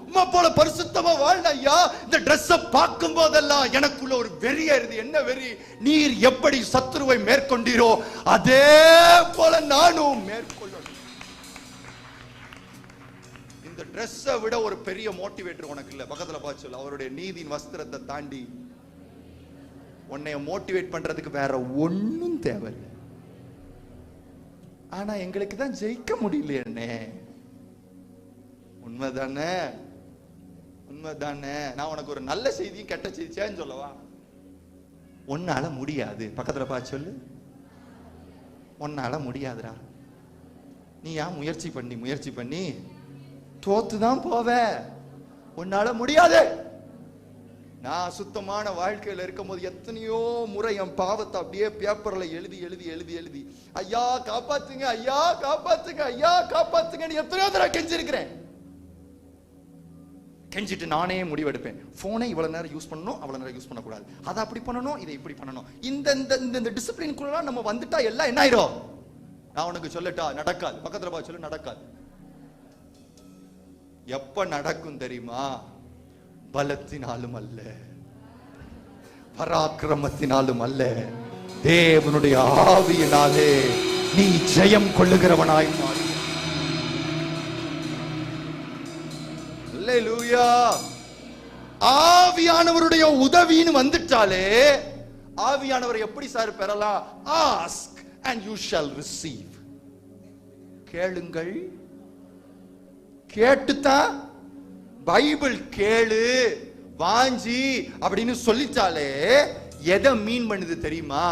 உம்மை போல பரிசுத்தமா வாழணும் ஐயா. இந்த Dress-ஐ பார்க்கும் போதெல்லாம் எனக்குள்ள ஒரு வெறி ஏறுது. என்ன வெறி? நீர் எப்படி சத்துருவை மேற்கொண்டீரோ அதே போல நானும் மேற்கொள்ளணும். இந்த Dress-ஐ விட ஒரு பெரிய மோட்டிவேட்டர் உனக்கு இல்ல. பக்கத்துல பார்த்து சொல்லு, அவருடைய நீதியின் வஸ்திரத்தை தாண்டி உன்னை மோட்டிவேட் பண்றதுக்கு வேற ஒண்ணும் தேவையில்லை. ஆனா எங்களுக்கு தான் ஜெயிக்க முடியலையே. உண்மைதானே? உண்மைதானே? நான் உனக்கு ஒரு நல்ல செய்தியும் கெட்ட செய்தியான்னு சொல்லவா? உன்னால முடியாது. பக்கத்துல பார்த்து சொல்லு, உன்னால முடியாதுடா. நீ ஏன் முயற்சி பண்ணி தோத்துதான் போவ. உன்னால முடியாது. நான் சுத்தமான வாழ்க்கையில இருக்கும்போது எத்தனையோ முறை என் பாவத்தை அப்படியே பேப்பர்ல எழுதி எழுதி எழுதி எழுதி ஐயா காப்பாத்துங்க, ஐயா காப்பாத்துங்க, ஐயா காப்பாத்துங்க எத்தனையோ தடவை கெஞ்சிருக்கிறேன். கெஞ்சிட்டு நானே முடிவெடுப்பேன். போனை இவ்வளவு நேரம் யூஸ் பண்ணணும், அவ்வளவு நேரம் யூஸ் பண்ணக்கூடாது, அதை அப்படி பண்ணணும், இதை இப்படி பண்ணணும். இந்த டிசிப்ளின்குள்ள நம்ம வந்துட்டா எல்லாம் என்ன ஆயிரும்? நான் உனக்கு சொல்லட்டா, நடக்காது. பக்கத்துல பார்த்து சொல்லு, நடக்காது. எப்ப நடக்கும் தெரியுமா? பலத்தினாலும் அல்ல, பராக்கிரமத்தினாலும் அல்ல, தேவனுடைய ஆவியினாலே நீ ஜெயம் கொள்ளுகிறவனாய் மாறு. அல்லேலூயா. ஆவியானவருடைய உதவின்னு வந்துட்டாலே, ஆவியானவர் எப்படி சார் பெறலாம்? Ask and you shall receive. கேளுங்கள், கேட்டுதான். பைபிள் கேளு வாஞ்சி அப்படின்னு சொல்லிட்டாலே எதை மீன் பண்ணுது தெரியுமா?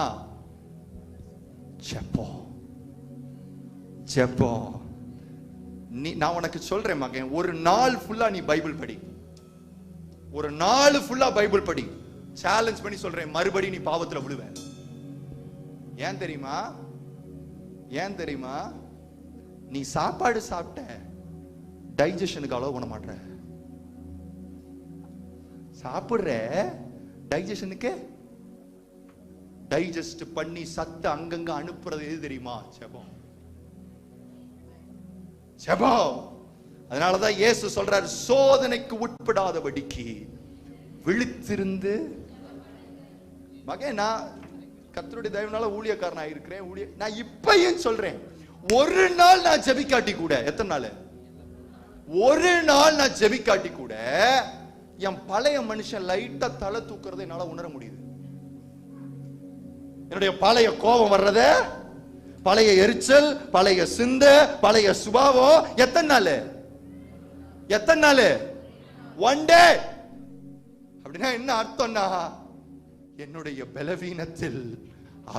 ஜெபம். ஜெபம். நான் உனக்கு சொல்றேன் மகன், ஒரு நாள் ஃபுல்லா நீ பைபிள் படி, ஒரு நாள் ஃபுல்லா பைபிள் படி. சேலஞ்ச் பண்ணி சொல்றேன், மறுபடி நீ பாவத்துல விழுவ. ஏன் தெரியுமா? ஏன் தெரியுமா? நீ சாப்பாடு சாப்பிட்ட, டைஜஷனுக்கு அலோவ் பண்ண மாட்டேற. சாப்பிடுற, டைஜஷனுக்கு டைஜஸ்ட் பண்ணி சத்த அங்கங்க அனுப்புறது எது தெரியுமா? ஜெபம். ஜெபம். அதனாலதான் இயேசு சொல்றாரு, சோதனைக்கு உட்படாதபடிக்கு விழித்திருந்து மகன், நான் கர்த்தருடைய தயவுனால ஊழியக்காரன் ஆயிருக்கிறேன். நான் இப்பயும் சொல்றேன், ஒரு நாள் நான் ஜெபிக்காட்டி கூட, எத்தனை நாள், ஒரு நாள் நான் ஜெபிக்காட்டி கூட என் பழைய மனுஷன் லைட்டா தலை தூக்குறதை என்னால உணர முடியுது. என்னுடைய பழைய கோபம் வர்றத, பழைய எரிச்சல், பழைய சிந்த, பழைய சுபாவம் எத்தனை நாள், எத்தனை நாள், ஒன் டே. அப்படின்னா என்ன அர்த்தம்னா, என்னுடைய பலவீனத்தில்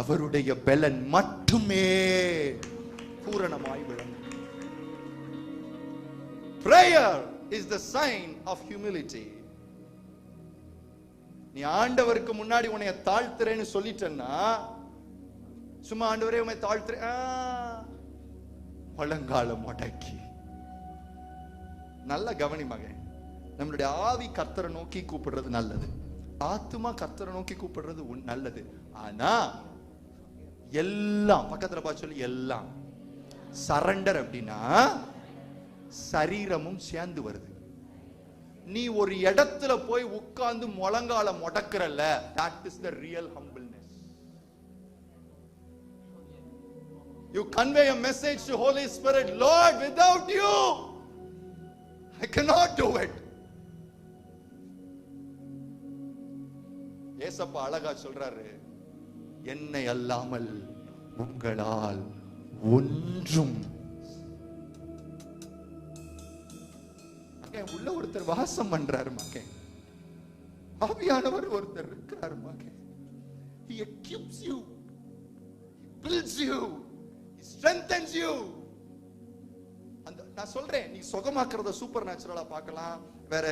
அவருடைய பலன் மட்டுமே பூரணமாய் விளங்கும். Prayer is the sign of humility. நீ ஆண்டவருக்கு முன்னாடி உன்னை தாழ்த்துறேன்னு சொல்லிட்டேன்னா, சும்மா ஆண்டவரே உன்னை தாழ்த்துறேன், முழங்கால முடக்கி. நல்ல கவனி மகன், நம்மளுடைய ஆவி கர்த்தரை நோக்கி கூப்பிடுறது நல்லது, ஆத்துமா கர்த்தரை நோக்கி கூப்பிடுறது நல்லது. ஆனா எல்லாம் பக்கத்துல பார்த்து சொல்லி, எல்லாம் சரண்டர் அப்படின்னா சரீரமும் சேர்ந்து வருது. நீ ஒரு இடத்துல போய் உட்கார்ந்து முழங்கால முடக்கிறல்ல, that is the real humbleness. You convey a message to Holy Spirit, Lord, without you I cannot do it. ஏசப்பா அழகா சொல்றாரு, என்னை அல்லாமல் உங்களால் ஒன்றும். உள்ள ஒருத்தர் வாசம் பண்றாரு மகன், ஆவியானவர் ஒருத்தர் இருக்கிறார் மகன். He equips you, he builds you, he strengthens you. நான் சொல்றேன், நீ சுகமாக்குறத சூப்பர் நேச்சுரலா பார்க்கலாம், வேற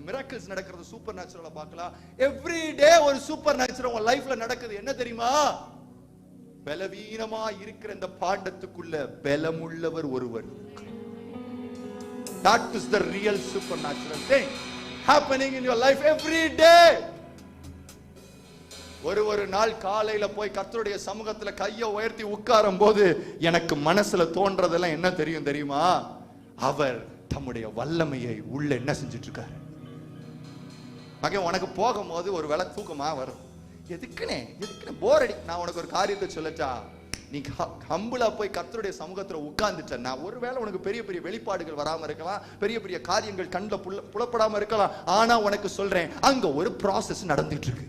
மிராக்கிள்ஸ் நடக்கிறது சூப்பர் நேச்சுரலா பார்க்கலாம். எவ்ரி டே ஒரு சூப்பர் நேச்சுரல் உன் லைஃப்ல நடக்குது. என்ன தெரியுமா? பலவீனமா இருக்கிற இந்த பாண்டத்துக்குள்ள பலமுள்ளவர் ஒருவர். That is the real supernatural thing happening in your life every day. ஒரு நாள் காலையில போய் கர்த்தருடைய சமூகத்துல கையை உயர்த்தி உட்காரும் போது எனக்கு மனசுல தோன்றதெல்லாம் என்ன தெரியும் தெரியுமா? அவர் தம்முடைய வல்லமையை உள்ள என்ன செஞ்சிட்டு இருக்காரு. மகன், உனக்கு போகும்போது ஒரு வேளை தூக்கமா வரும். எதுக்குனே போர் அடி. நான் உனக்கு ஒரு காரியத்தை சொல்லட்டா, நீ ஹம்பிளா போய் கர்த்தருடைய சமூகத்துல உட்கார்ந்துட்டா, ஒருவேளை உனக்கு பெரிய பெரிய வெளிப்பாடுகள் வராம இருக்கலாம், பெரிய பெரிய காரியங்கள் கண்ணில் புலப்படாம இருக்கலாம். ஆனா உனக்கு சொல்றேன், அங்க ஒரு ப்ராசஸ் நடந்துட்டு இருக்கு.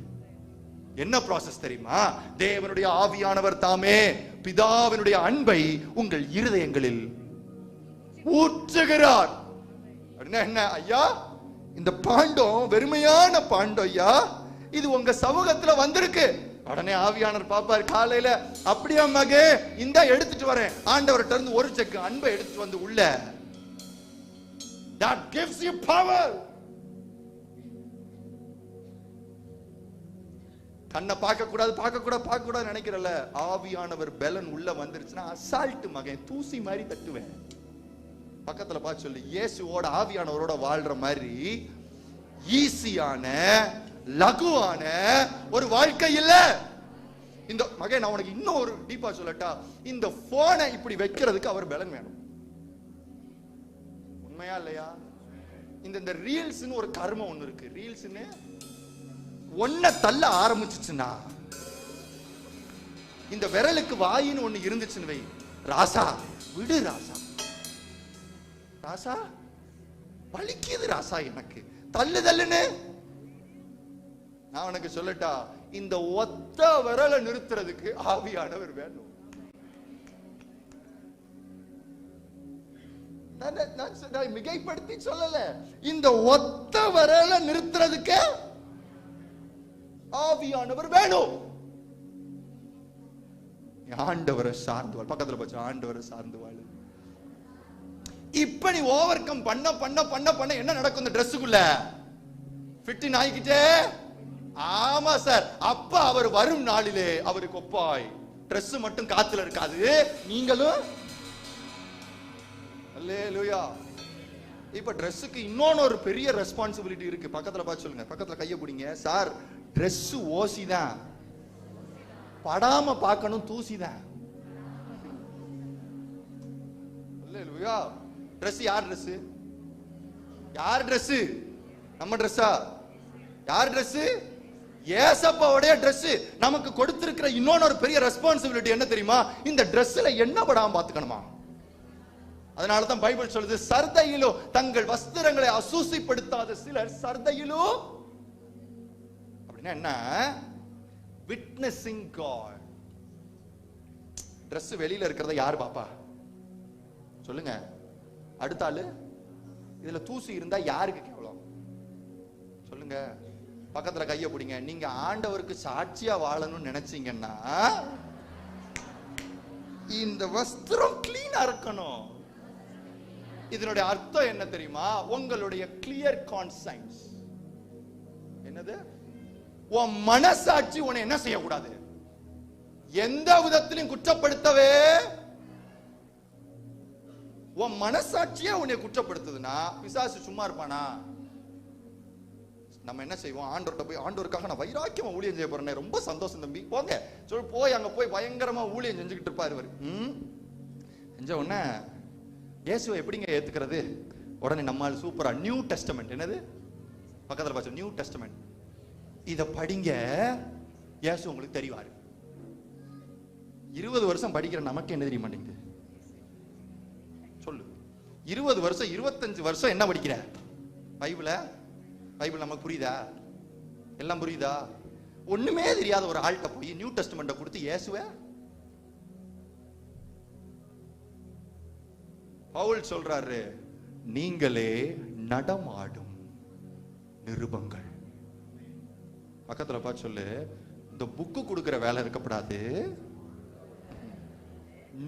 என்ன ப்ராசஸ் தெரியுமா? தேவனுடைய ஆவியானவர் தாமே பிதாவினுடைய அன்பை உங்கள் இருதயங்களில் ஊற்றுகிறார். என்ன ஐயா, இந்த பாண்டம் வெறுமையான பாண்டம் ஐயா, இது உங்க சமூகத்துல வந்திருக்கு. உடனே ஆவியானவர் பாப்பாரு காலையில, அப்படியே மகே இந்த எடுத்துட்டு வரேன், ஆண்டவர்கிட்ட இருந்து ஒரு செக்கு அன்பை எடுத்துட்டு வந்து உள்ள. That gives you power. கண்ணை பார்க்க கூடாது நினைக்கிறல்ல, ஆவியானவர் பலன் உள்ள வந்துருச்சுன்னா அசால்ட் மகன், தூசி மாதிரி தட்டுவேன். பக்கத்துல பார்த்து சொல்லு, இயேசுவோட ஆவியானவரோட வாழ்ற மாதிரி ஈஸியான லகுவான ஒரு வாழ்க்கை இல்ல இந்த மகன். நான் உனக்கு இன்னும் ஒரு டீப்பா சொல்லட்டா, இந்த போனை இப்படி வைக்கிறதுக்கு அவர் பலன் வேணும். உண்மையா இல்லையா? இந்த ரீல்ஸ்னு ஒரு கர்மம் ஒண்ணு இருக்கு. ரீல்ஸ்னு ஒன்ன தள்ள ஆரம்பிச்சுச்சுன்னா, இந்த விரலுக்கு வாயின்னு ஒண்ணு இருந்துச்சுன்னு வை, ராசா விடு, ராசா வலிக்குது ராசா, எனக்கு தள்ளுன்னு. நான் உனக்கு சொல்லட்டா, இந்த ஒத்த விரலை நிறுத்துறதுக்கு ஆவியானவர் வேணும். நான் மிகைப்படுத்தி சொல்லல, இந்த ஒத்த விரலை நிறுத்துறதுக்கு ஆவியானவர் வேணும். ஆண்டவரை சார்ந்து வாழ். பக்கத்துல போச்சு, ஆண்டவரை சார்ந்து வாழ். இப்ப நீ ஓவர் கம் பண்ண பண்ண பண்ண பண்ண என்ன நடக்கும்? இந்த ட்ரெஸ்ஸுக்குள்ள ஃபிட்டிங் ஆகிக்கிட்டே. ஆமா சார், அப்ப அவர் வரும் நாளிலே அவருக்கு ஒப்பாய். ட்ரெஸ் மட்டும் காத்துல இருக்காது, நீங்களும். அல்லேலூயா. இப்ப ட்ரெஸ்ஸுக்கு இன்னொன்னு ஒரு பெரிய ரெஸ்பான்சிபிலிட்டி இருக்கு. பக்கத்துல பார்த்து சொல்லுங்க, பக்கத்துல கைய பிடிங்க. சார், ட்ரெஸ் ஓசி தான், படாம பார்க்கணும், தூசி தான். அல்லேலூயா. ட்ரெஸ் யார் ட்ரெஸ்? யார் ட்ரெஸ்? நம்ம ட்ரெஸ்ஸா? யார் ட்ரெஸ்? ஏசப்பாவுடைய Dress நமக்கு கொடுத்திருக்கிற இன்னொரு பெரிய ரெஸ்பான்சிபிலிட்டி என்ன தெரியுமா? இந்த Dressல என்ன படாம பாத்துக்கணுமா. அதனால தான் பைபிள் சொல்லுது, சர்தையிலோ தங்கள் வஸ்திரங்களை அசூசிப்படுத்தாத சிலர் சர்தையிலோ அப்படின்னா என்ன? Witnessing God. Dress வெளியில இருக்கிறத யாரு பாப்பா? சொல்லுங்க. அடுத்த ஆளு. இதுல தூசி இருந்தா யாருக்கு கேவலம்? சொல்லுங்க. பக்கத்துல கைய பிடிங்க. நீங்க ஆண்டவருக்கு சாட்சியா வாழணும்னு நினைச்சீங்கன்னா இந்த வஸ்திரம் கிளீனா இருக்கணும். இதனுடைய அர்த்தம் என்ன தெரியுமா? உங்களுடைய கிளியர் கான்சைன்ஸ். என்னது? உன் மனசாட்சி உன்னை என்ன செய்யக்கூடாது? எந்த விதத்திலும் குற்றப்படுத்தவே. உன் மனசாட்சியே உன்னை குற்றப்படுத்துதுன்னா பிசாசு சும்மா இருப்பானா? நம்ம என்ன செய்வோம்? ஆண்டவர்கிட்ட போய், ஆண்டவருக்காக நான் வைராக்கியமா ஊழியம் செய்ய போறேன், ரொம்ப சந்தோஷம் தம்பி, போங்க சொல்லி போய் அங்க போய் பயங்கரமா ஊழியம் செஞ்சுக்கிட்டு இருப்பாரு இவர். செஞ்ச உடனே இயேசுவை எப்படிங்க ஏத்துக்கிறது? உடனே நம்மால் சூப்பரா நியூ டெஸ்டமெண்ட். என்னது? பக்கத்துல பாச்சு நியூ டெஸ்டமெண்ட். இத படிங்க, இயேசு உங்களுக்கு தெரிவாரு. 20 வருஷம் படிக்கிற நமக்கு என்ன தெரிய மாட்டேங்குது? சொல்லு. 20 வருஷம் 25 வருஷம் என்ன படிக்கிற? பைபிள் நமக்கு புரியுதா? எல்லாம் புரியுதா? ஒண்ணுமே தெரியாத ஒரு ஆள்கிட்ட போய் நியூ டெஸ்டமெண்ட்டை கொடுத்து இயேசுவே. பவுல் சொல்றாரு, நீங்களே நடமாடும் நிருபங்கள். பக்கத்துல பார்த்து சொல்லு, இந்த புக்கு கொடுக்கிற வேலை இருக்கப்படாது,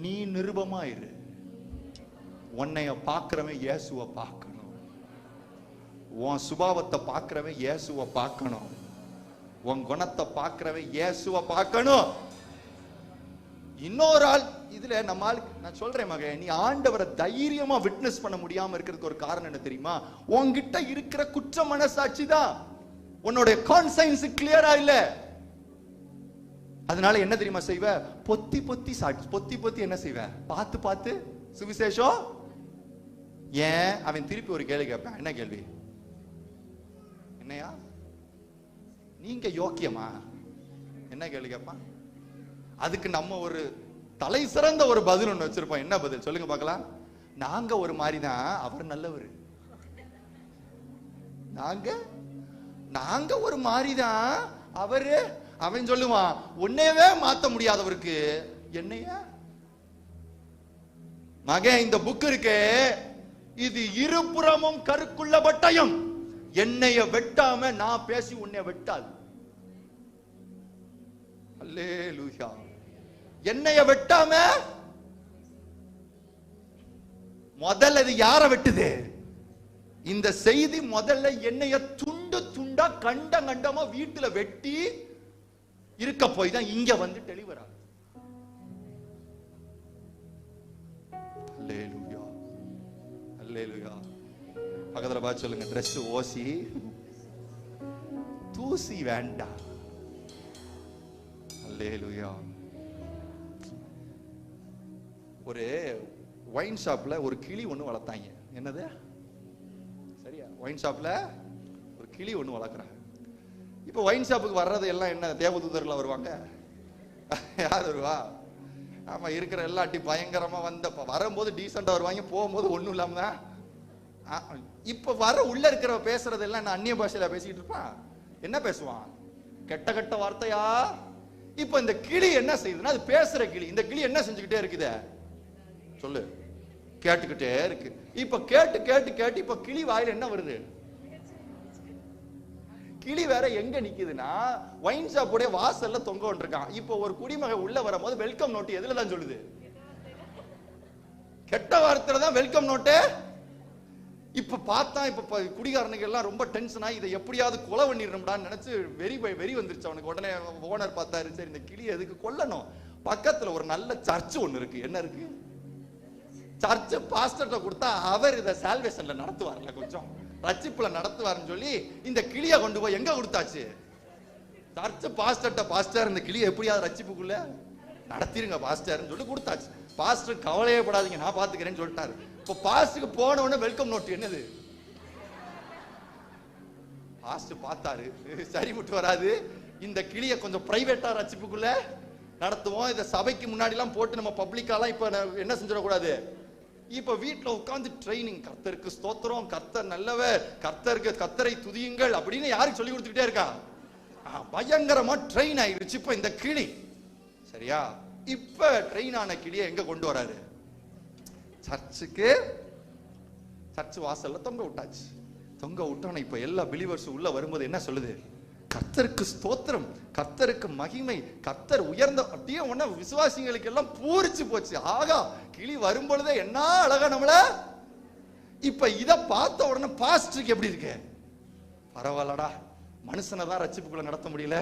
நீ நிருபமா இரு. உன்னைய பார்க்கிறவன் இயேசுவை பார்க்கணும். உன் சுபாவத்தை பார்க்கிறவன் இயேசுவை பார்க்கணும். உன் குணத்தை பார்க்கிறவன் இயேசுவை பார்க்கணும். இன்னொரு ஆள் இதுல நம்மால், நான் சொல்றேன் மகன், நீ ஆண்டவரை தைரியமா விட்னஸ் பண்ண முடியாம இருக்கிறதுக்கு ஒரு காரணம் என்ன தெரியுமா? உன்கிட்ட இருக்கிற குற்ற மனசாட்சி தான். உன்னுடைய கான்சைன்ஸ் கிளியரா இல்ல. அதனால என்ன தெரியுமா செய்வ? பொத்தி பொத்தி சாட்சி, பொத்தி பொத்தி என்ன செய்வ? பார்த்து பார்த்து சுவிசேஷம். ஏன்? அவன் திருப்பி ஒரு கேள்வி கேட்பான். என்ன கேள்வி? என்னையா நீங்க யோக்கியமா? என்ன கேள்வி கேட்பான்? அதுக்கு நம்ம ஒரு தலை சிறந்த ஒரு பதில் ஒண்ணு வச்சிருப்போம். என்ன பதில் சொல்லுங்க பார்க்கலாம்? நாங்க ஒரு மாதிரி தான், அவர் நல்லவர். நாங்க ஒரு மாதிரி தான், அவரு. அவன் சொல்லுவான், உன்னையவே மாத்த முடியாதவருக்கு என்னையா? மகன், இந்த புக் இருக்கே, இது இருபுறமும் கருக்குள்ள பட்டயம். என்னைய வெட்டாம நான் பேசி உன்னை வெட்டாது. அல்லேலூயா. என்னைய வெட்டாம முதல்ல இது யார வெட்டுது? இந்த செய்தி முதல்ல என்னைய துண்டு துண்டா கண்டமா வீட்டுல வெட்டி இருக்க போய் தான் இங்க வந்து டெலிவர் ஆகுது. அல்லேலூயா, அல்லேலூயா. பக்கத்துல பார்த்து சொல்லுங்க, ட்ரெஸ் ஓசி தூசி வேண்டாம். அல்லேலூயா. ஒரு ஒயின் ஷாப்ல ஒரு கிளி ஒண்ணு வளர்த்தாங்க. என்னது? சரியா? ஒயின் ஷாப்ல ஒரு கிளி ஒண்ணு வளர்க்குறாங்க. இப்ப ஒயின் ஷாப்புக்கு வர்றது எல்லாம் என்ன? தேவதூதர்ல வருவாங்க. யார் வருவா? ஆமா, இருக்கிற எல்லாட்டி பயங்கரமா வந்த வரும்போது டீசெண்டா வருவாங்க, போகும்போது ஒண்ணும் இல்லாம. இப்ப வர உள்ள இருக்கிற பேசுறது எல்லாம் நான் அந்நிய பாஷையில பேசிட்டு இருப்பான். என்ன பேசுவான்? கெட்ட கெட்ட வார்த்தையா. இப்ப இந்த கிளி என்ன செய்யுதுன்னா, அது பேசுற கிளி. இந்த கிளி என்ன செஞ்சுக்கிட்டே இருக்குது? சொல்லு. கேட்டுக்கிட்டே இருக்கு. இப்ப கேட்டு கேட்டு கேட்டு இப்ப கிளி வாயில என்ன வருது? கிளி வேற எங்க நிக்குதுன்னா, ஒயின் ஷாப்புடைய வாசல்ல தொங்க விட்டுருக்கான். இப்ப ஒரு குடிமகன் உள்ள வரும்போது வெல்கம் நோட்டு எதுல தான் சொல்லுது? கெட்ட வார்த்தையில தான் வெல்கம் நோட்டு. இப்ப பார்த்தா இப்ப குடிகாரனுக்கு எல்லாம் ரொம்ப டென்ஷன் ஆகி இதை எப்படியாவது கொலை பண்ணிடணும்டான்னு நினைச்சு வெறி வந்துருச்சு அவனுக்கு. உடனே ஓனர் பார்த்தாரு, சரி இந்த கிளி எதுக்கு கொல்லணும்? பக்கத்துல ஒரு நல்ல சர்ச் ஒண்ணு இருக்கு. என்ன இருக்கு? சர்ச் பாஸ்டர்ட்ட கொடுத்தா அவர் இதை சால்வேஷன்ல நடத்துவார்ல, கொஞ்சம் ரட்சிப்புல நடத்துவாருன்னு சொல்லி இந்த கிளியை கொண்டு போய் எங்க கொடுத்தாச்சு? சர்ச் பாஸ்டர்ட்ட. பாஸ்டர் இந்த கிளியை எப்படியாவது ரட்சிப்புக்குள்ள நடத்திருங்க பாஸ்டர்னு சொல்லி கொடுத்தாச்சு. பாஸ்டர் கவலையே படாதீங்க, நான் பாத்துக்கிறேன்னு சொல்லிட்டாரு. இப்ப பாஸ்டருக்கு போன உடனே வெல்கம் நோட். என்னது? பாஸ்டர் பார்த்தாரு, சரி விட்டு வராது. இந்த கிளியை கொஞ்சம் பிரைவேட்டா ரட்சிப்புக்குள்ள நடத்துவோம். இதை சபைக்கு முன்னாடி எல்லாம் போட்டு நம்ம பப்ளிக்காலாம் இப்ப என்ன செஞ்சிடக்கூடாது. இப்ப வீட்டுல உட்கார்ந்து ட்ரைனிங், கர்த்தருக்கு ஸ்தோத்திரம், கர்த்தர் நல்லவர், கர்த்தரை துதியுங்கள் அப்படின்னு யாருக்கு சொல்லி கொடுத்துக்கிட்டே இருக்கா? பயங்கரமா ட்ரெயின் ஆயிடுச்சு இப்ப இந்த கிளி. சரியா? இப்ப ட்ரெயின் ஆன கிளியை எங்க கொண்டு வராரு? சர்ச்சுக்கு. சர்ச் வாசல்ல தொங்க விட்டாச்சு. தொங்க விட்டான இப்ப எல்லா பிலீவர்ஸ் உள்ள வரும்போது என்ன சொல்லுது? கர்த்தருக்கு ஸ்தோத்திரம், கர்த்தருக்கு மகிமை, கர்த்தர் உயர்ந்த. அப்படியே ஒண்ணு விசுவாசிகளுக்கு எல்லாம் பூரிச்சு போச்சு. ஆகா, கிளி வரும் பொழுதே என்ன அழகா நம்மள. இப்ப இத பார்த்த உடனே பாஸ்டருக்கு எப்படி இருக்கு? பரவாயில்லடா, மனுஷனை தான் ரட்சிப்புக்குள்ள நடத்த முடியல,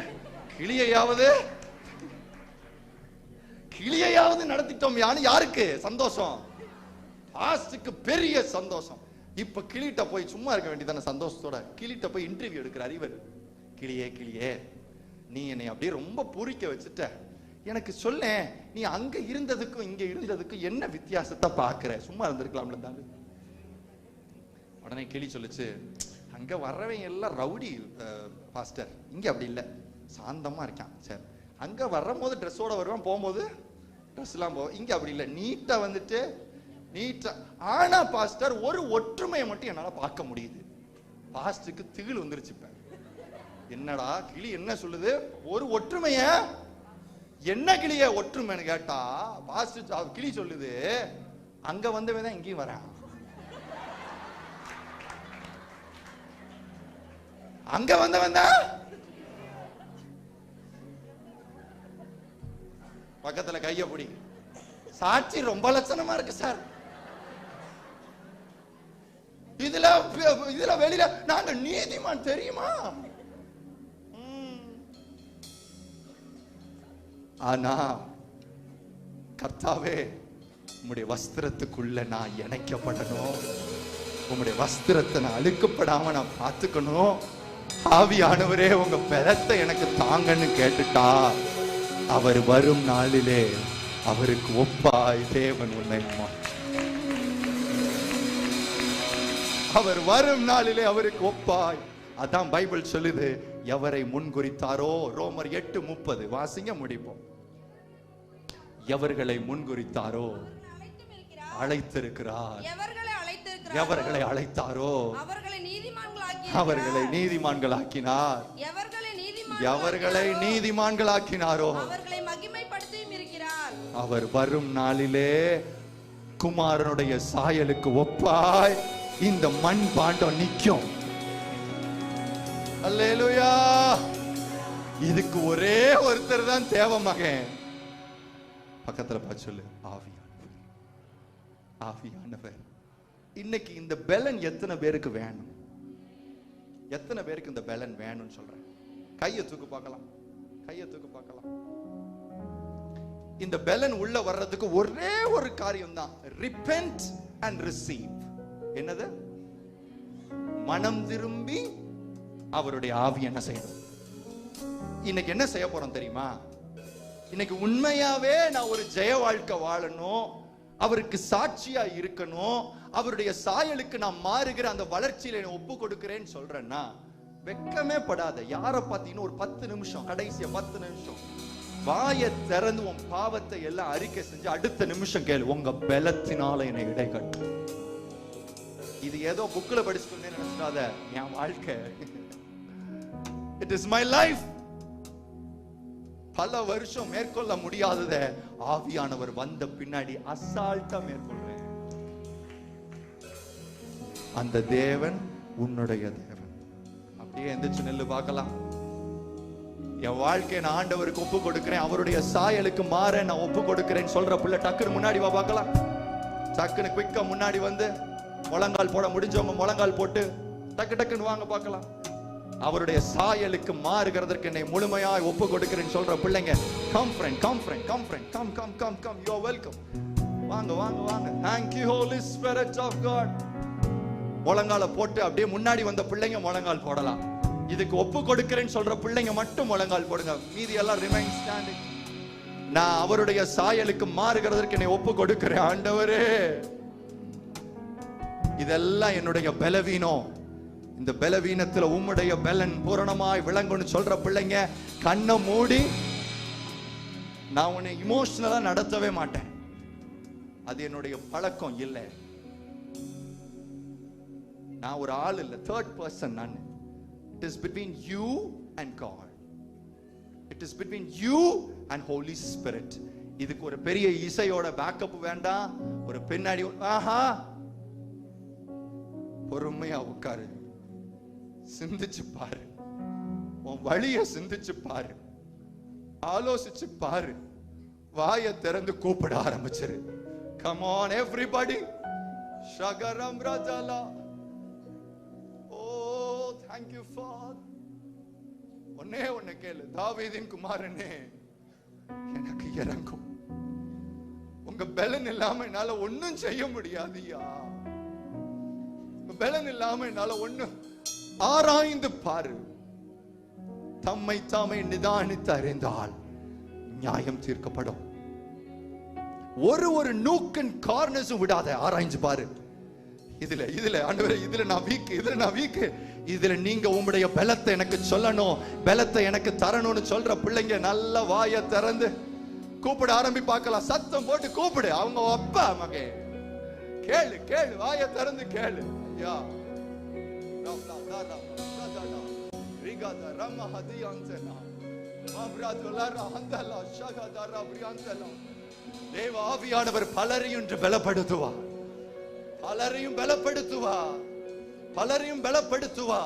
கிளியையாவது நடத்திட்டோம். யாருக்கு சந்தோஷம்? பாஸ்டருக்கு பெரிய சந்தோஷம். இப்ப கிளிட்ட போய் சும்மா இருக்க வேண்டியதான சந்தோஷத்தோட கிளிட்ட போய் இன்டர்வியூ எடுக்கிறார் இவர். கிளியே, நீ என்னை அப்படியே ரொம்ப பூரிக்க வச்சுட்ட, எனக்கு சொல்ல, நீ அங்க இருந்ததுக்கும் இங்க இருந்ததுக்கும் என்ன வித்தியாசத்தை பாக்குற? சும்மா இருந்திருக்கலாம்ல தாங்க. உடனே கிளி சொல்லுச்சு, அங்க வர்றவங்க எல்லாம் ரவுடி பாஸ்டர், இங்க அப்படி இல்லை, சாந்தமா இருக்கான். சரி, அங்க வரும்போது ட்ரெஸ்ஸோட வருவான், போகும்போது ட்ரெஸ் எல்லாம் போவோம். இங்க அப்படி இல்லை, நீட்டா வந்துட்டு நீட்டா. ஆனா பாஸ்டர், ஒரு ஒற்றுமையை மட்டும் என்னால பார்க்க முடியுது. பாஸ்டருக்கு திகில் வந்துருச்சு. என்னடா கிளி என்ன சொல்லுது? ஒரு ஒற்றுமைய. என்ன கிளிய ஒற்றுமைன்னு கேட்டா பாஸ்டர் கிளி சொல்லுது, அங்க வந்தவன் தான் இங்கேயும் வரான், அங்க வந்தவன் தான் பக்கத்துல கைய பிடி. சாட்சி ரொம்ப லட்சணமா இருக்கு சார். இதுல வெளியில நாங்க நீதிமான் தெரியுமா? ஆனா கர்த்தாவே, உம்முடைய வஸ்திரத்துக்குள்ள நான் இணைக்கப்படணும், உம்முடைய வஸ்திரத்தை நான் அழுக்கப்படாம நான் பார்த்துக்கணும். ஆவியானவரே, உங்க பலத்தை எனக்கு தாங்கன்னு கேட்டுட்டா, அவர் வரும் நாளிலே அவருக்கு ஒப்பாய் தேவன் உன்னை. அவர் வரும் நாளிலே அவருக்கு ஒப்பாய். அதான் பைபிள் சொல்லுது, எவரை முன்குறித்தாரோ. ரோமர் 8:30 வாசிங்க, முடிப்போம். எவர்களை முன்குறித்தாரோ அழைத்திருக்கிறார். எவர்களை அழைத்தாரோ அவர்களை நீதிமான்களாக்கினார். எவர்களை நீதிமான்களாக்கினாரோ அவர் வரும் நாளிலே குமாரனுடைய சாயலுக்கு ஒப்பாய் இந்த மண் பாண்டம் நிற்கும். அல்லேலூயா. இதுக்கு ஒரே ஒருத்தர் தான் தேவை மகன். பக்கத்துல பார்த்து சொல்லு, ஆவியானவர். இன்னைக்கு இந்த பெலன் எத்தனை பேருக்கு வேணும்? எத்தனை பேருக்கு இந்த பெலன் வேணும்னு சொல்றேன்? கையை தூக்கு பார்க்கலாம், கையை தூக்கு பார்க்கலாம். இந்த பெலன் உள்ள வர்றதுக்கு ஒரே ஒரு காரியம் தான், ரிப்பென்ட் அண்ட் ரிசீவ். என்னது? மனம் திரும்பி அவருடைய ஆவி என்ன செய்யணும். இன்னைக்கு என்ன செய்ய போறோம் தெரியுமா? இன்னைக்கு உண்மையாவே நான் ஒரு ஜெய வாழ்க்கை வாழணும், அவருக்கு சாட்சியா இருக்கணும், அவருடைய சாயலுக்கு நான் மாறுகிற அந்த வளர்ச்சியில ஒப்பு கொடுக்கிறேன்னு சொல்றேன்னா, வெக்கமே படாத. யார பார்த்தீங்கன்னா ஒரு 10 நிமிஷம், கடைசியா 10 நிமிஷம் வாயை திறந்து உன் பாவத்தை எல்லாம் அறிக்கை செஞ்சு அடுத்த நிமிஷம் கேளு, உங்க பலத்தினால என்னை இடை கட்டு. இது ஏதோ புக்ல படிச்சுட்டு நினைச்சிடாத, என் வாழ்க்கை. It is my life. பல வருஷம் மேற்கொள்ள முடியாதத ஆவியானவர் வந்த பின்னாடி அசால்ட்டா மேற்கொள்றேன். அந்த தேவன் உன்னுடைய தேவன். அப்படியே எந்திரிச்சு நெல்லு பார்க்கலாம். என் வாழ்க்கையை நான் ஆண்டவருக்கு ஒப்பு கொடுக்கிறேன், அவருடைய சாயலுக்கு மாற நான் ஒப்பு கொடுக்கிறேன் சொல்ற பிள்ளை டக்குன்னு முன்னாடி வா பார்க்கலாம். டக்குன்னு குயிக்கா முன்னாடி வந்து முழங்கால் போட முடிஞ்சவங்க முழங்கால் போட்டு டக்கு டக்குன்னு வாங்க பார்க்கலாம். அவருடைய சாயலுக்கு மாறுகிறதற்கு என்னை முழுமையாய் ஒப்பு கொடுக்கிறேன்னு சொல்ற பிள்ளைங்க, come friend, come friend, come friend, come come come come, you are welcome. வாங்க வாங்க வாங்க. Thank you Holy Spirit of God. முழங்கால போட்டு அப்படியே முன்னாடி வந்த பிள்ளைங்க முழங்கால் போடலாம். இதுக்கு ஒப்பு கொடுக்கிறேன்னு சொல்ற பிள்ளைங்க மட்டும் முழங்கால் போடுங்க, மீதி எல்லாம் ரிமைன் ஸ்டாண்டிங். நான் அவருடைய சாயலுக்கு மாறுகிறதற்கு என்னை ஒப்பு கொடுக்கிறேன். ஆண்டவரே, இதெல்லாம் என்னுடைய பலவீனம், இந்த பலவீனத்துல உம்முடைய பலன் பூரணமாய் விளங்குன்னு சொல்ற பிள்ளைங்க கண்ணை மூடி, நான் உன்னை இமோஷனலா நடத்தவே மாட்டேன், அது என்னுடைய பழக்கம் இல்லை. நான் ஒரு ஆள் இல்ல, தேர்ட் பர்சன் நான். It is between you and God. It is between you and Holy Spirit. இதுக்கு ஒரு பெரிய இசையோட பேக்கப் வேண்டாம், ஒரு பின்னாடி பொறுமையா உட்காரு, சிந்திச்சு பாரு, உன் வழிய சிந்திச்சு பாரு, ஆலோசிச்சு பாரு, வாயை திறந்து கூப்பிட ஆரம்பிச்சிரு. Come on everybody. Shagaram Rajala. Oh, thank you Father. ஒன்னே கேளு, தாவீதின் குமாரனே எனக்கு இறங்கும். உங்க பலன் இல்லாம என்னால ஒண்ணும் செய்ய முடியாதுயா. உங்க பலன் இல்லாம என்னால ஒண்ணும். ஆராய்ந்து பாரு, தம்மை தாமே நிதானித்து அறிந்தால் நியாயம் தீர்க்கப்படும். ஒரு நூக்கன் கார்னஸும் விடாத, ஆராய்ஞ்சு பாரு. இதுல ஆண்டவரே, இதுல நான் வீக், இதுல நீங்க உங்களுடைய பலத்தை எனக்கு சொல்லணும், பலத்தை எனக்கு தரணும்னு சொல்ற பிள்ளைங்க நல்ல வாயை திறந்து கூப்பிட ஆரம்பி பார்க்கலாம். சத்தம் போட்டு கூப்பிடு, அவங்க அப்பா மகே கேளு, வாயை திறந்து கேளு. ஐயா தேவ ஆவியானவர் பலரையும் பலப்படுத்துவார், பலரையும் பலப்படுத்துவா.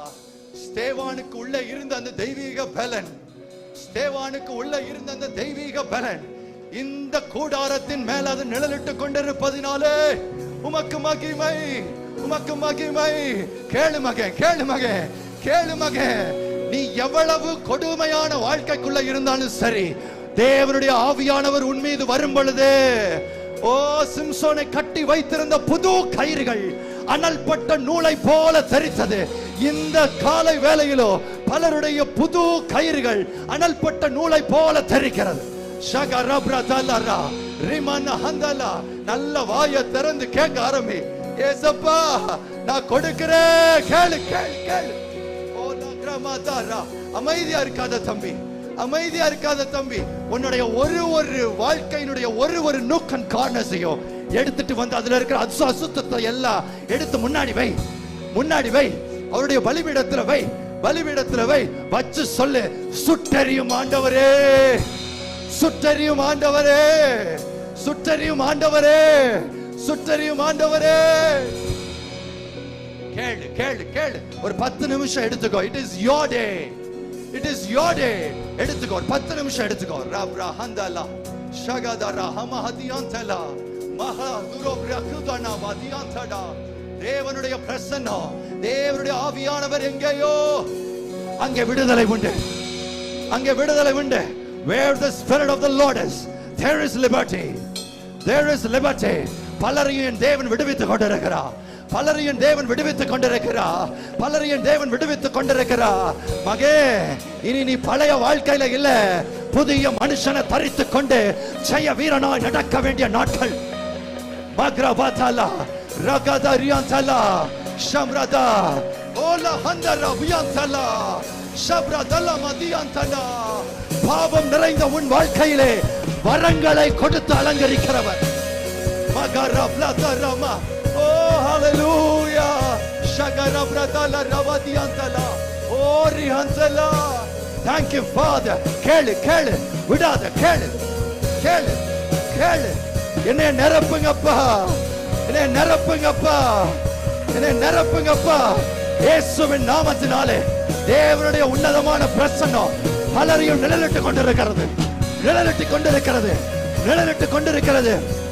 ஸ்தேவானுக்கு உள்ள இருந்த அந்த தெய்வீக பலன், ஸ்தேவானுக்கு உள்ள இருந்த அந்த தெய்வீக பலன் இந்த கூடாரத்தின் மேல அது நிழலிட்டு கொண்டிருப்பதினாலே உமக்கு மகிமை, உமக்கு மகிமை. கேளு மகே, நீ எவ்வளவு கொடுமையான வாழ்க்கைக்குள்ள இருந்தாலும் சரி, தேவனுடைய ஆவியானவர் உன் மீது வரும் பொழுது, ஓ சிம்சோனை கட்டி வைத்திருந்த புது கயிறுகள் அனல்பட்ட நூலை போல தெரித்தது. இந்த காலை வேளையிலோ பலருடைய புது கயிறுகள் அனல்பட்ட நூலை போல தெரிக்கிறது. நல்ல வாயை திறந்து கேட்க ஆரம்பி. ஏசப்பா நான் கொடுக்கிறேன், கேளு. அமைதியா இருக்காத தம்பி, உன்னுடைய ஒரு வாழ்க்கையினுடைய ஒரு நூக்கன் கார்னஸையும் எடுத்துட்டு வந்து அதுல இருக்கிற அசுத்தத்தை எல்லாம் எடுத்து முன்னாடி வை, அவருடைய பலிபீடத்துல வை, வச்சு சொல்லு, சுட்டெரியும் ஆண்டவரே, சுட்டெரியும் ஆண்டவரே, சுட்டெரியும் ஆண்டவரே, சுட்டெரியும் ஆண்டவரே. கேளு, ஒரு 10 நிமிஷம் எடுத்துக்கோ. It is your day. எடுத்துக்கோ, ஒரு 10 நிமிஷம் எடுத்துக்கோ. ராப்ரா ஹந்தலா ஷகதரா ஹமஹதியந்தலா மஹதுரோப்ரகுதனா வதியந்தடா. தேவனுடைய பிரசன்னம், தேவனுடைய ஆவியானவர் எங்கேயோ அங்கே விடுதலை உண்டு. Where the spirit of the Lord is, there is liberty. பலரையும் தேவன் விடுவித்துக் கொண்டிருக்கிறார். மகே, இனி நீ பழைய வாழ்க்கையில இல்ல, புதிய மனுஷனை தரித்துக் கொண்டு ஜெய வீரனாய் நடக்க வேண்டிய நாட்கள். மக்ரபாதலா ரகதரியாந்தலா ஷம்ரதா ஓலா ஹந்தரா வியாந்தலா ஷப்ரதலா மதியாந்தலா. பாவம் நிறைந்த உன் வாழ்க்கையிலே வரங்களை கொடுத்து அலங்கரிக்கிறவர். மகரப்லதரமா. Oh hallelujah. Shagara bradala ravadiantala. Oh rihantala. Thank you Father. கேளு விடாத, கேளு. என்னை நிரப்புங்கப்பா, இயேசுவின் நாமத்தினாலே. தேவனுடைய உன்னதமான பிரசன்னம் பலரையும் நிழலிட்டு கொண்டிருக்கிறது.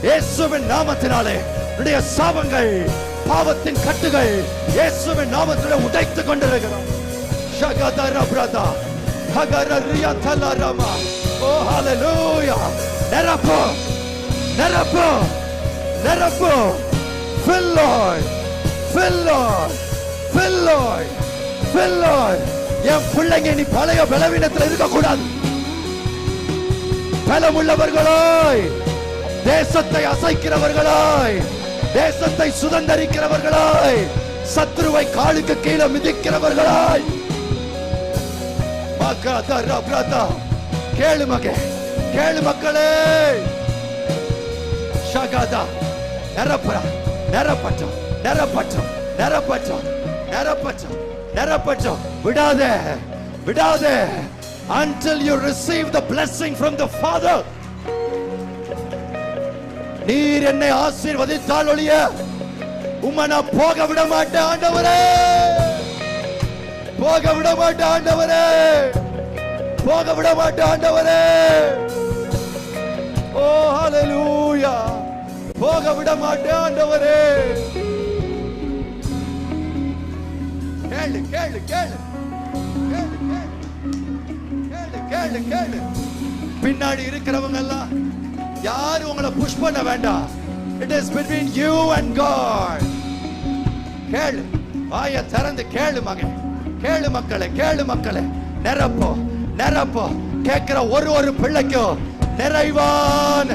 இயேசுவின் நாமத்தினாலே உடைய சாபங்கள், பாவத்தின் கட்டுகள் இயேசுவின் நாமத்திலே உடைத்துக் கொண்டிருக்கிறோம். ஷகதர பிரதா ஹகரரியாதலா ரமா. ஓ ஹalleluya. நிரப்பு. Fill Lord. என் பிள்ளைங்க நீ பழைய பலவீனத்தில் இருக்க கூடாது. பலமுள்ளவர்களாய், தேசத்தை அசைக்கிறவர்களாய், தேசத்தை சுதந்தரிக்கிறவர்களாய், சத்துருவை காலுக்கு கீழே மிதிக்கிறவர்களாய். கேளு மகே, கேளு மக்களே. ஷகதா நிரப்பரா, நிரப்பட்டம், நிரப்பட்டம், நிரப்பட்டம், நிரப்பட்டம், நிரப்பட்டம். விடாதே, விடாதே. Until you receive the blessing from the Father. நீர் என்னை ஆசீர்வதித்தால் ஒழிய உம்மை நான் போக விட மாட்டேன் ஆண்டவரே, போக விட மாட்டேன் ஆண்டவரே, போக விட மாட்டேன் ஆண்டவரே. ஓ ஹalleluya, போக விட மாட்டேன் ஆண்டவரே. கேளு கேளு கேளு கேளு கேளு கேளு கேளு. பின்னாடி இருக்கிறவங்க எல்லாம் யாரும் உங்களை புஷ் பண்ண வேண்டாம். It is between you and God. கேளு, வாயை திறந்து கேளு மகன், கேளு மக்களே, கேளு மக்களே. நிரப்போ, நிரப்போ. கேட்கிற ஒரு பிள்ளைக்கும் நிறைவான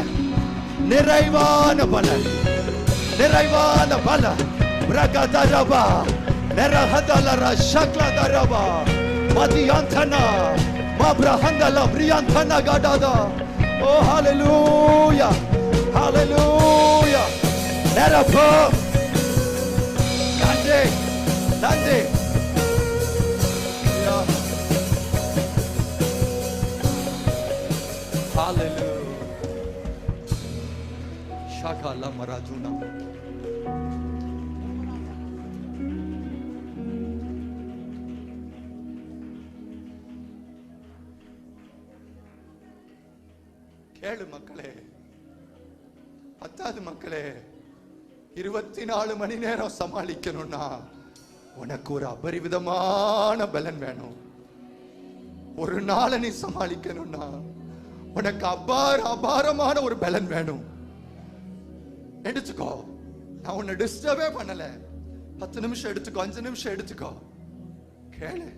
நிறைவான பலன், நிறைவான பலன். பிரகதரபா நரஹதலர ஷக்லதரபா மதியந்தனா மப்ரஹந்தல பிரியந்தனா கடதா. ஓ ஹalleluya, ஹalleluya. நிரப்போ. நன்றி, நன்றி. Hallelujah. Shakala Marajuna. கேளு மக்களே, பத்தாவது மக்களே. 24 மணி நேரம் சமாளிக்கணும்னா உனக்கு ஒரு அபரிவிதமான பலன் வேணும். ஒரு நாளை நீ சமாளிக்கணும்னா உனக்கு அபாரமான ஒரு பலன் வேணும். எடுத்துக்கோ. நான் உன்னை டிஸ்டர்பே பண்ணல. 10 நிமிஷம் எடுத்துக்கோ, 5 நிமிஷம் எடுத்துக்கோ. கேளு,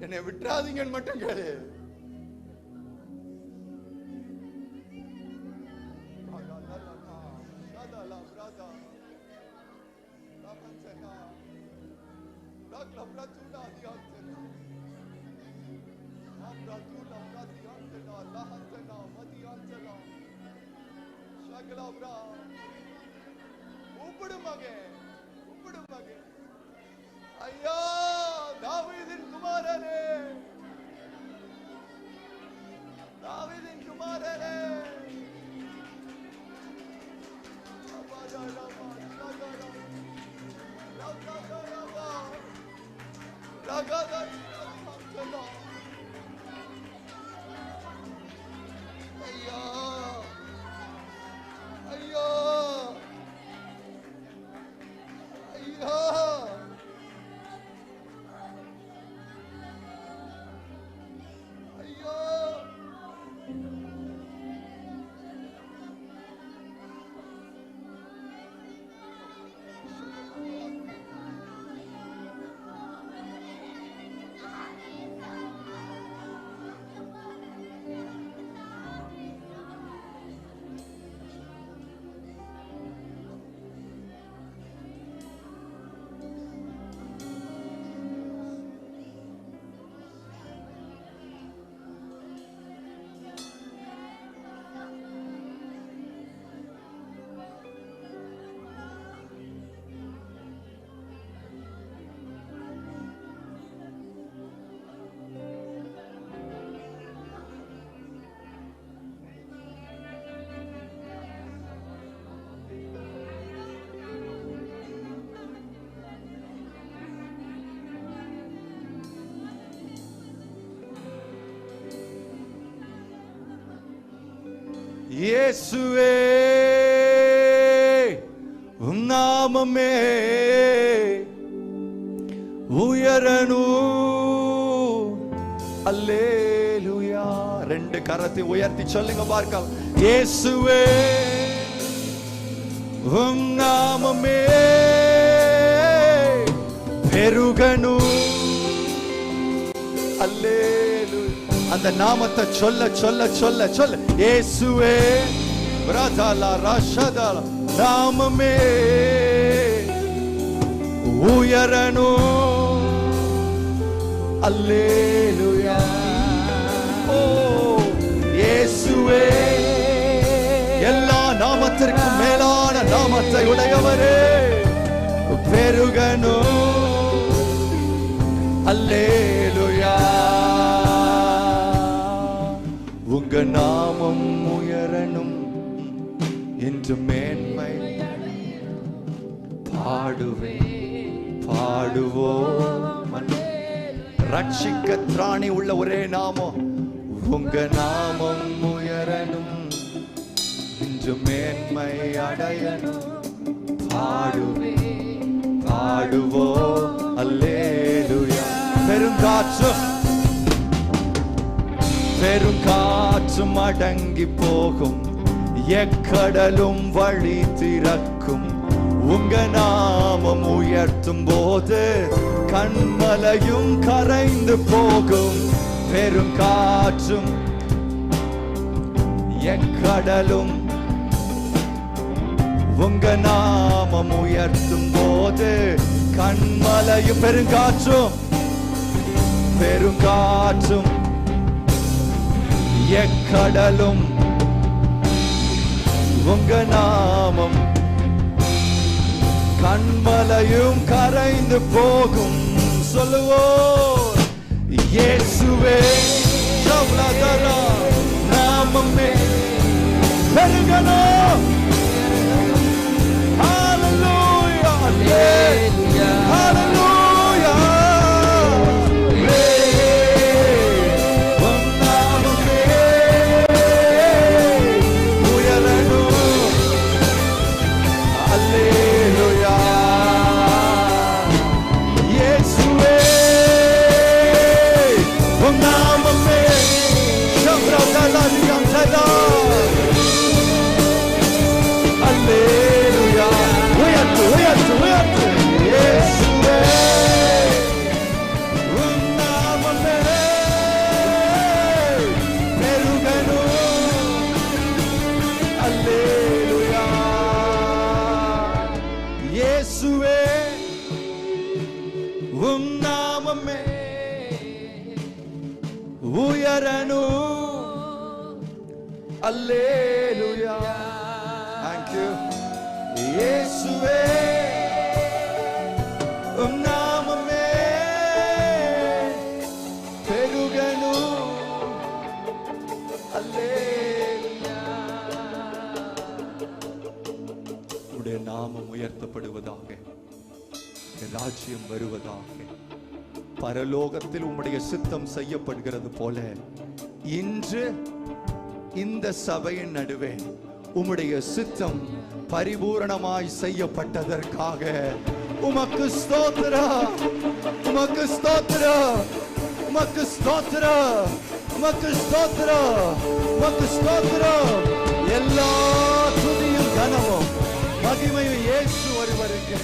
என்னை விட்டுறாதீங்கன்னு மட்டும் கேளு. ஐயா தாவீதின் குமாரனே, தாவீதின் குமாரனே. ஐயா, ஐயா, ஐயா. இயேசுவே உம் நாமமே உயரணும். அல்லேலூயா. 2 கரத்தை உயர்த்தி சொல்லுங்க பார்க்கலாம். இயேசுவே உம் நாமமே பெருகணும். அல்லேலூயா. அந்த நாமத்தை சொல்ல சொல்ல சொல்ல சொல்ல. இயேசுவே பிரதல ரஷதல நாமமே உயரணும். அல்லேலூயா. ஓ இயேசுவே, எல்லா நாமத்திற்கும் மேலான நாமத்தை உடையவரே, பெருகணும். அல்லேலூயா. உங்க நாமம் உயரணும் என்று மேன்மை பாடுவோம். ரட்சிக்க திராணி உள்ள ஒரே நாமம் உங்க நாமம் உயரணும் என்று மேன்மை அடையணும். பாடுவோம். அல்லேலூயா. பெருங்காற்றும் அடங்கி போகும், எக்கடலும் வழி திறக்கும். உங்க நாமம் உயர்த்தும் போது கண்மலையும் கரைந்து போகும். பெருங்காற்றும் எக்கடலும் உங்க நாமம் உயர்த்தும் போது கண்மலையும். பெருங்காற்றும் எக்கடலும் உங்க நாமம், கண்மலையும் கரைந்து போகும். சொல்லுவோம். இயேசுவே நாமமே பெருகணும். ஹல்லேலூயா. ஹல்லேலூயா. ஹல்லேலூயா. Alleluia. Thank you. இயேசுவே உம் நாமமே பெருகணும். அல்லேலூயா. உம்முடைய நாமம் உயர்த்தப்படுவதாக, ராஜ்யம் வருவதாக, பரலோகத்தில் உம்முடைய சித்தம் செய்யப்படுகிறது போல இன்று இந்த சபையின் நடுவே உம்முடைய சித்தம் பரிபூரணமாய் செய்யப்பட்டதற்காக உமக்கு ஸ்தோத்திரம். உமக்கு ஸ்தோத்திரம். உமக்கு ஸ்தோத்திரம். உமக்கு ஸ்தோத்திரம். உமக்கு ஸ்தோத்திரம். எல்லா துதியும் கனமும் மகிமையும் இயேசு ஒருவருக்கு.